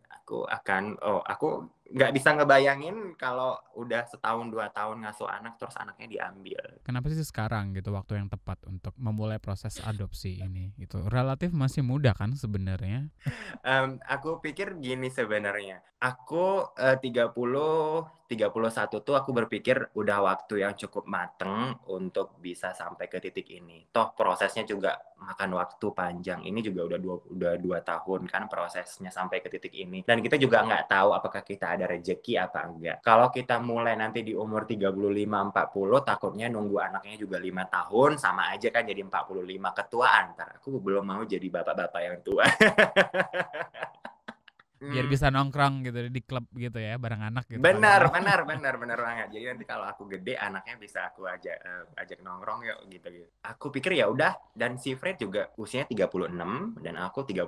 aku nggak bisa ngebayangin kalau udah setahun 2 tahun ngasuh anak terus anaknya diambil. Kenapa sih sekarang gitu waktu yang tepat untuk memulai proses adopsi ini? Itu relatif masih muda kan sebenarnya? Aku pikir gini sebenarnya. Aku 31 tuh aku berpikir udah waktu yang cukup mateng untuk bisa sampai ke titik ini. Toh prosesnya juga makan waktu panjang. Ini juga udah 2 tahun kan prosesnya sampai ke titik ini. Dan kita juga nggak tahu apakah kita ada rezeki apa enggak. Kalau kita mulai nanti di umur 35-40, takutnya nunggu anaknya juga 5 tahun, sama aja kan jadi 45 ketuaan. Ntar aku belum mau jadi bapak-bapak yang tua. Biar bisa nongkrong gitu di klub gitu ya bareng anak gitu. Benar banget. Jadi nanti kalau aku gede anaknya bisa aku ajak nongkrong yuk gitu. Aku pikir ya udah, dan si Fred juga usianya 36 dan aku 31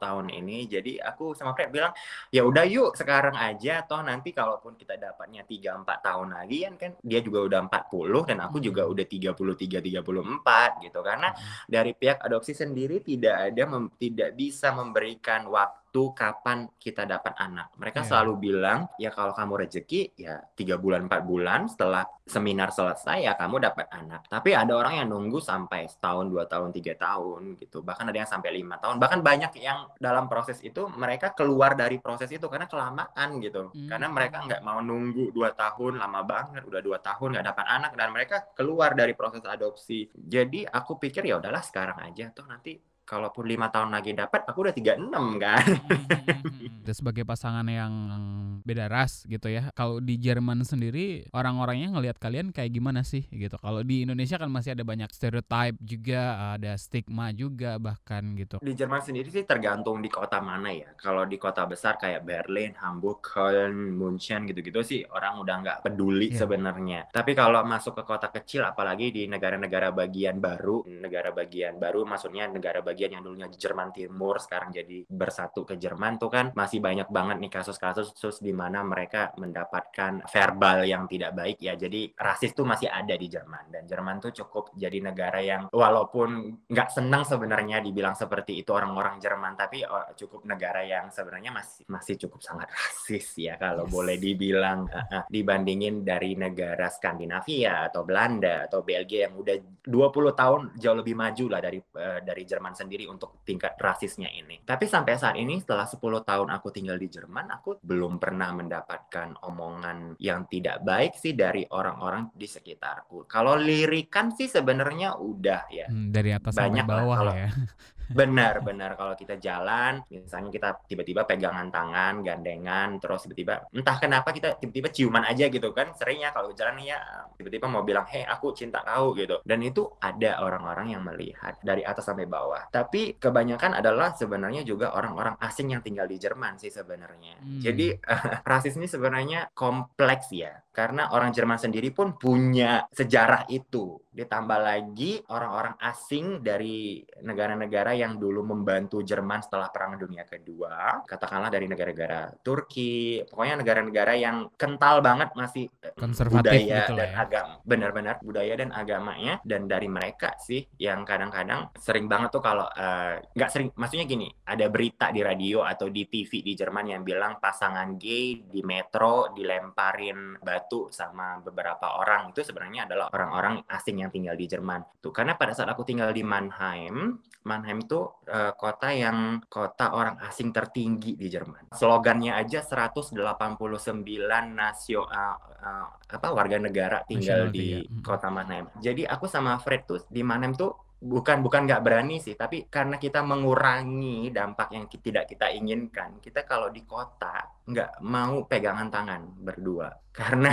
tahun ini. Jadi aku sama Fred bilang, ya udah yuk sekarang aja, toh nanti kalaupun kita dapatnya 3-4 tahun lagi kan dia juga udah 40 dan aku juga udah 33-34 gitu. Karena dari pihak adopsi sendiri tidak bisa memberikan waktu kapan kita dapat anak. Mereka selalu bilang, ya kalau kamu rezeki, ya 3 bulan, 4 bulan setelah seminar selesai, ya kamu dapat anak. Tapi ada orang yang nunggu sampai setahun, 2 tahun, 3 tahun gitu. Bahkan ada yang sampai 5 tahun. Bahkan banyak yang dalam proses itu, mereka keluar dari proses itu karena kelamaan gitu. Karena mereka nggak mau nunggu 2 tahun, lama banget. Udah 2 tahun nggak dapat anak, dan mereka keluar dari proses adopsi. Jadi aku pikir ya udahlah sekarang aja, toh nanti kalaupun 5 tahun lagi dapat, aku udah 36 kan. Sebagai pasangan yang beda ras gitu ya. Kalau di Jerman sendiri orang-orangnya ngelihat kalian kayak gimana sih gitu. Kalau di Indonesia kan masih ada banyak stereotype juga, ada stigma juga bahkan gitu. Di Jerman sendiri sih tergantung di kota mana ya. Kalau di kota besar kayak Berlin, Hamburg, Köln, München gitu-gitu sih orang udah nggak peduli sebenarnya. Tapi kalau masuk ke kota kecil, apalagi di negara-negara bagian baru maksudnya negara bagian bagian yang dulunya Jerman Timur sekarang jadi bersatu ke Jerman tuh kan masih banyak banget nih kasus-kasus di mana mereka mendapatkan verbal yang tidak baik ya. Jadi rasis tuh masih ada di Jerman, dan Jerman tuh cukup jadi negara yang walaupun nggak senang sebenarnya dibilang seperti itu orang-orang Jerman, tapi cukup negara yang sebenarnya masih cukup sangat rasis ya kalau boleh dibilang, dibandingin dari negara Skandinavia atau Belanda atau Belgia yang udah 20 tahun jauh lebih maju lah dari Jerman sendiri untuk tingkat rasisnya ini. Tapi sampai saat ini setelah 10 tahun aku tinggal di Jerman, aku belum pernah mendapatkan omongan yang tidak baik sih dari orang-orang di sekitarku. Kalau lirikan sih sebenarnya udah ya. Dari atas sampai Banyak bawah kalau ya. benar kalau kita jalan, misalnya kita tiba-tiba pegangan tangan, gandengan, terus tiba-tiba entah kenapa kita tiba-tiba ciuman aja gitu kan. Seringnya kalau jalan ya tiba-tiba mau bilang, "Hey, aku cinta kau," gitu. Dan itu ada orang-orang yang melihat dari atas sampai bawah. Tapi kebanyakan adalah sebenarnya juga orang-orang asing yang tinggal di Jerman sih sebenarnya. Jadi rasis ini sebenarnya kompleks ya. Karena orang Jerman sendiri pun punya sejarah itu. Ditambah lagi orang-orang asing dari negara-negara yang dulu membantu Jerman setelah Perang Dunia Kedua, katakanlah dari negara-negara Turki, pokoknya negara-negara yang kental banget masih konservatif budaya gitu dan ya. agama, benar-benar budaya dan agamanya. Dan dari mereka sih yang kadang-kadang sering banget tuh kalau nggak sering, maksudnya gini, ada berita di radio atau di TV di Jerman yang bilang pasangan gay di metro dilemparin batu sama beberapa orang, itu sebenarnya adalah orang-orang asing yang tinggal di Jerman. Tuh, karena pada saat aku tinggal di Mannheim itu kota orang asing tertinggi di Jerman. Slogannya aja 189 warga negara tinggal di kota Mannheim. Jadi aku sama Fred tuh di Mannheim tuh bukan nggak berani sih, tapi karena kita mengurangi dampak yang tidak kita inginkan, kita kalau di kota nggak mau pegangan tangan berdua. Karena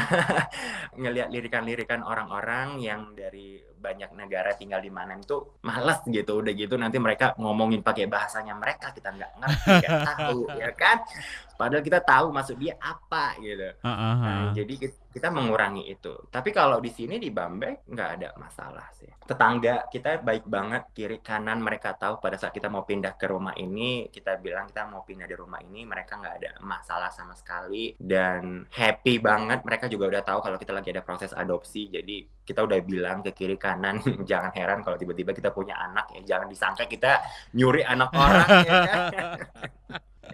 ngelihat lirikan-lirikan orang-orang yang dari banyak negara tinggal di Mannheim tuh malas gitu. Udah gitu nanti mereka ngomongin pakai bahasanya mereka, kita nggak ngerti, nggak tahu, ya kan? Padahal kita tahu maksud dia apa gitu. Nah, jadi kita mengurangi itu. Tapi kalau di sini di Bamberg nggak ada masalah sih. Tetangga kita baik banget, kiri kanan mereka tahu pada saat kita mau pindah ke rumah ini, kita bilang kita mau pindah di rumah ini, mereka nggak ada masalah sama sekali dan happy banget. Mereka juga udah tahu kalau kita lagi ada proses adopsi, jadi kita udah bilang ke kiri kanan, jangan heran kalau tiba-tiba kita punya anak ya, jangan disangka kita nyuri anak orang ya kan?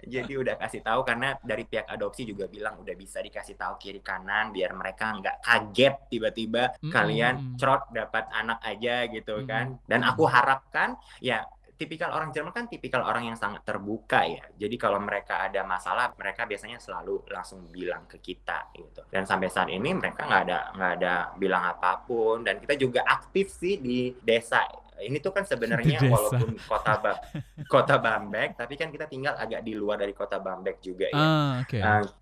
Jadi udah kasih tahu, karena dari pihak adopsi juga bilang udah bisa dikasih tahu kiri kanan biar mereka nggak kaget tiba-tiba kalian crot dapat anak aja gitu kan. Dan aku harapkan ya, tipikal orang Jerman kan tipikal orang yang sangat terbuka ya. Jadi kalau mereka ada masalah, mereka biasanya selalu langsung bilang ke kita gitu. Dan sampai saat ini mereka nggak ada bilang apapun. Dan kita juga aktif sih di desa. Ini tuh kan sebenarnya walaupun kota Bamberg, tapi kan kita tinggal agak di luar dari kota Bamberg juga ya.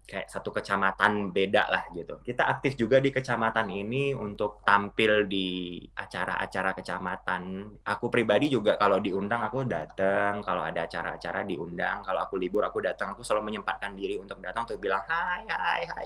Kayak satu kecamatan beda lah gitu. Kita aktif juga di kecamatan ini untuk tampil di acara-acara kecamatan. Aku pribadi juga kalau diundang aku datang, kalau ada acara-acara diundang, kalau aku libur aku datang, aku selalu menyempatkan diri untuk datang untuk bilang hai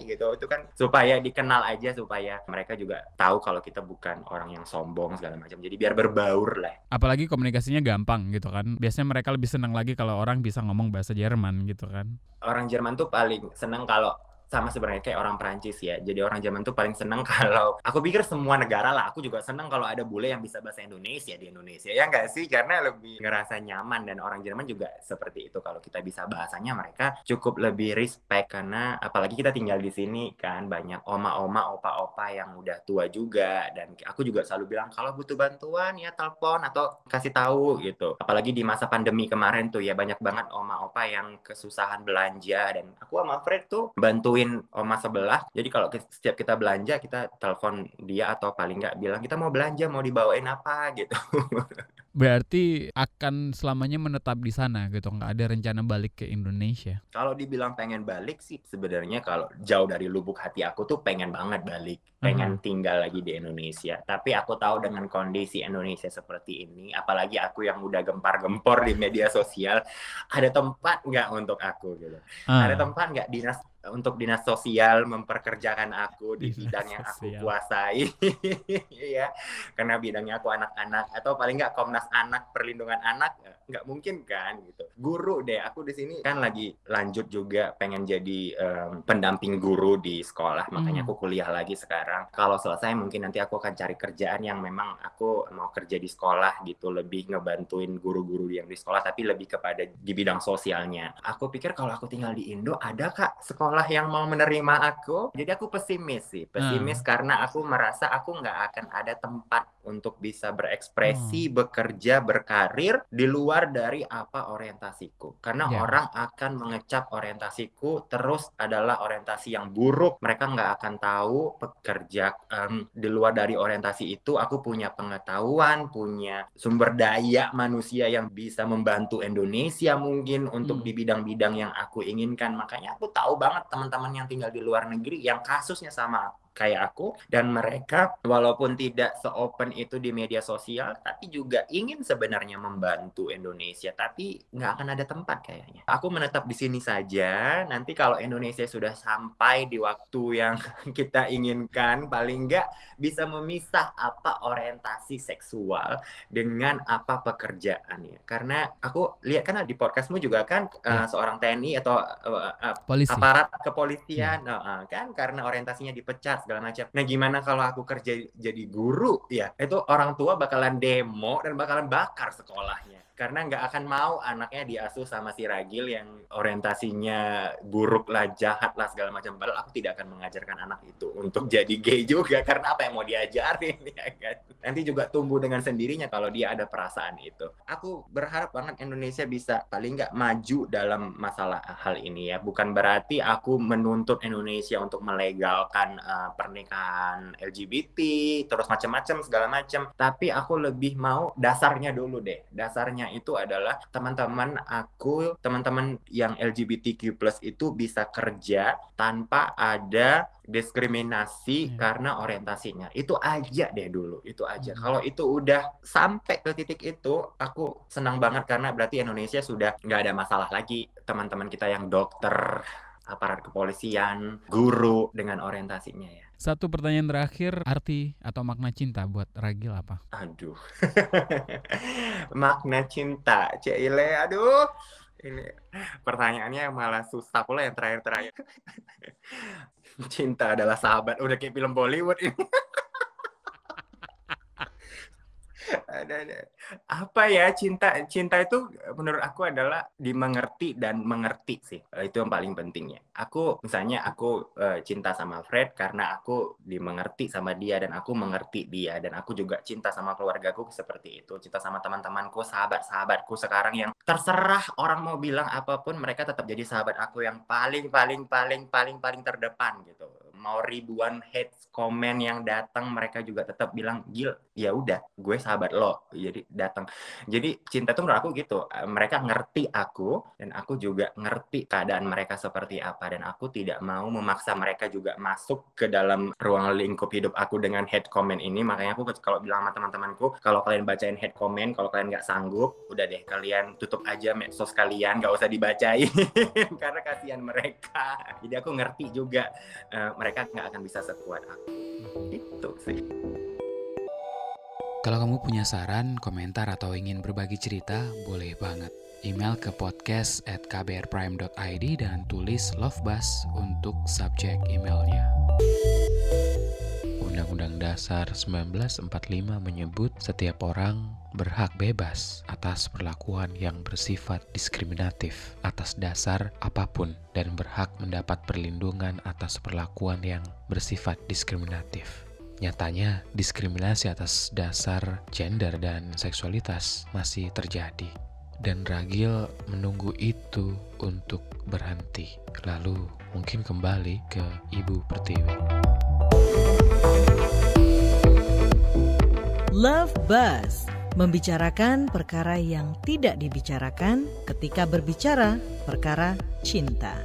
gitu. Itu kan supaya dikenal aja, supaya mereka juga tahu kalau kita bukan orang yang sombong segala macam. Jadi biar berbaur. Apalagi komunikasinya gampang gitu kan. Biasanya mereka lebih senang lagi kalau orang bisa ngomong bahasa Jerman gitu kan. Orang Jerman tuh paling senang kalau sama sebenarnya kayak orang Perancis ya. Jadi orang Jerman tuh paling senang kalau, aku pikir semua negara lah, aku juga senang kalau ada bule yang bisa bahasa Indonesia di Indonesia. Ya nggak sih? Karena lebih ngerasa nyaman, dan orang Jerman juga seperti itu. Kalau kita bisa bahasanya, mereka cukup lebih respect, karena apalagi kita tinggal di sini kan, banyak oma-oma, opa-opa yang udah tua juga. Dan aku juga selalu bilang kalau butuh bantuan ya telepon atau kasih tahu gitu. Apalagi di masa pandemi kemarin tuh ya, banyak banget oma-opa yang kesusahan belanja, dan aku sama Fred tuh bantuin oma sebelah. Jadi kalau setiap kita belanja, kita telepon dia atau paling nggak bilang kita mau belanja, mau dibawain apa gitu. Berarti akan selamanya menetap di sana gitu, nggak ada rencana balik ke Indonesia? Kalau dibilang pengen balik sih, sebenarnya kalau jauh dari lubuk hati aku tuh pengen banget balik, pengen tinggal lagi di Indonesia. Tapi aku tahu dengan kondisi Indonesia seperti ini, apalagi aku yang udah gempar-gempor di media sosial, ada tempat nggak untuk aku gitu? Ada tempat nggak untuk dinas sosial memperkerjakan aku di Dinas bidang yang aku sosial. kuasai. Ya, karena bidangnya aku anak-anak, atau paling nggak Komnas Anak, perlindungan anak, nggak mungkin kan gitu. Guru deh, aku di sini kan lagi lanjut juga pengen jadi pendamping guru di sekolah, makanya aku kuliah lagi sekarang. Kalau selesai mungkin nanti aku akan cari kerjaan yang memang aku mau kerja di sekolah gitu, lebih ngebantuin guru-guru yang di sekolah, tapi lebih kepada di bidang sosialnya. Aku pikir kalau aku tinggal di Indo, ada kak sekolah yang mau menerima aku? Jadi aku pesimis sih, karena aku merasa aku nggak akan ada tempat untuk bisa berekspresi, bekerja, berkarir di luar dari apa orientasiku. Karena orang akan mengecap orientasiku terus adalah orientasi yang buruk. Mereka nggak akan tahu pekerja di luar dari orientasi itu. Aku punya pengetahuan, punya sumber daya manusia yang bisa membantu Indonesia mungkin untuk di bidang-bidang yang aku inginkan. Makanya aku tahu banget teman-teman yang tinggal di luar negeri yang kasusnya sama kayak aku, dan mereka walaupun tidak se-open itu di media sosial, tapi juga ingin sebenarnya membantu Indonesia, tapi nggak akan ada tempat kayaknya. Aku menetap di sini saja, nanti kalau Indonesia sudah sampai di waktu yang kita inginkan, paling nggak bisa memisah apa orientasi seksual dengan apa pekerjaannya. Karena aku lihat kan di podcastmu juga kan seorang TNI atau aparat kepolisian, kan karena orientasinya dipecat segala macam. Nah gimana kalau aku kerja jadi guru ya? Itu orang tua bakalan demo dan bakalan bakar sekolahnya. Karena nggak akan mau anaknya diasuh sama si ragil yang orientasinya buruk lah, jahat lah, segala macam. Padahal aku tidak akan mengajarkan anak itu untuk jadi gay juga. Karena apa yang mau diajarin ya kan? Nanti juga tumbuh dengan sendirinya kalau dia ada perasaan itu. Aku berharap banget Indonesia bisa paling nggak maju dalam masalah hal ini ya. Bukan berarti aku menuntut Indonesia untuk melegalkan pernikahan LGBT, terus macam-macam segala macam. Tapi aku lebih mau dasarnya dulu deh. Dasarnya itu adalah teman-teman yang LGBTQ+ itu bisa kerja tanpa ada diskriminasi karena orientasinya. Itu aja deh dulu, itu aja. Kalau itu udah sampai ke titik itu, aku senang banget karena berarti Indonesia sudah nggak ada masalah lagi. Teman-teman kita yang dokter, aparat kepolisian, guru dengan orientasinya ya. Satu pertanyaan terakhir, arti atau makna cinta buat Ragil apa? Aduh. Makna cinta, Cile, aduh. Ini pertanyaannya malah susah pula yang terakhir. Cinta adalah sahabat, udah kayak film Bollywood ini. Ada. Apa ya cinta itu menurut aku adalah dimengerti dan mengerti sih. Itu yang paling pentingnya. Aku cinta sama Fred karena aku dimengerti sama dia dan aku mengerti dia, dan aku juga cinta sama keluargaku seperti itu. Cinta sama teman-temanku, sahabat-sahabatku sekarang yang terserah orang mau bilang apapun, mereka tetap jadi sahabat aku yang paling terdepan gitu. Mau ribuan hate comment yang datang, mereka juga tetap bilang, Gil, ya udah, gue sahabat lo, jadi datang. Jadi cinta tuh menurut aku gitu, mereka ngerti aku dan aku juga ngerti keadaan mereka seperti apa, dan aku tidak mau memaksa mereka juga masuk ke dalam ruang lingkup hidup aku dengan hate comment ini. Makanya aku kalau bilang sama teman-temanku, kalau kalian bacain hate comment, kalau kalian nggak sanggup, udah deh kalian tutup aja medsos kalian, nggak usah dibacain karena kasihan mereka. Jadi aku ngerti juga mereka nggak akan bisa sekuat aku. Itu sih. Kalau kamu punya saran, komentar, atau ingin berbagi cerita, boleh banget. Email ke podcast@kbrprime.id dan tulis Love Buzz untuk subjek emailnya. Undang-Undang Dasar 1945 menyebut setiap orang berhak bebas atas perlakuan yang bersifat diskriminatif atas dasar apapun dan berhak mendapat perlindungan atas perlakuan yang bersifat diskriminatif. Nyatanya, diskriminasi atas dasar gender dan seksualitas masih terjadi. Dan Ragil menunggu itu untuk berhenti. Lalu mungkin kembali ke Ibu Pertiwi. Love Buzz, membicarakan perkara yang tidak dibicarakan ketika berbicara perkara cinta.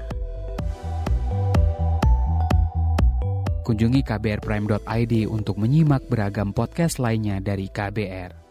Kunjungi kbrprime.id untuk menyimak beragam podcast lainnya dari KBR.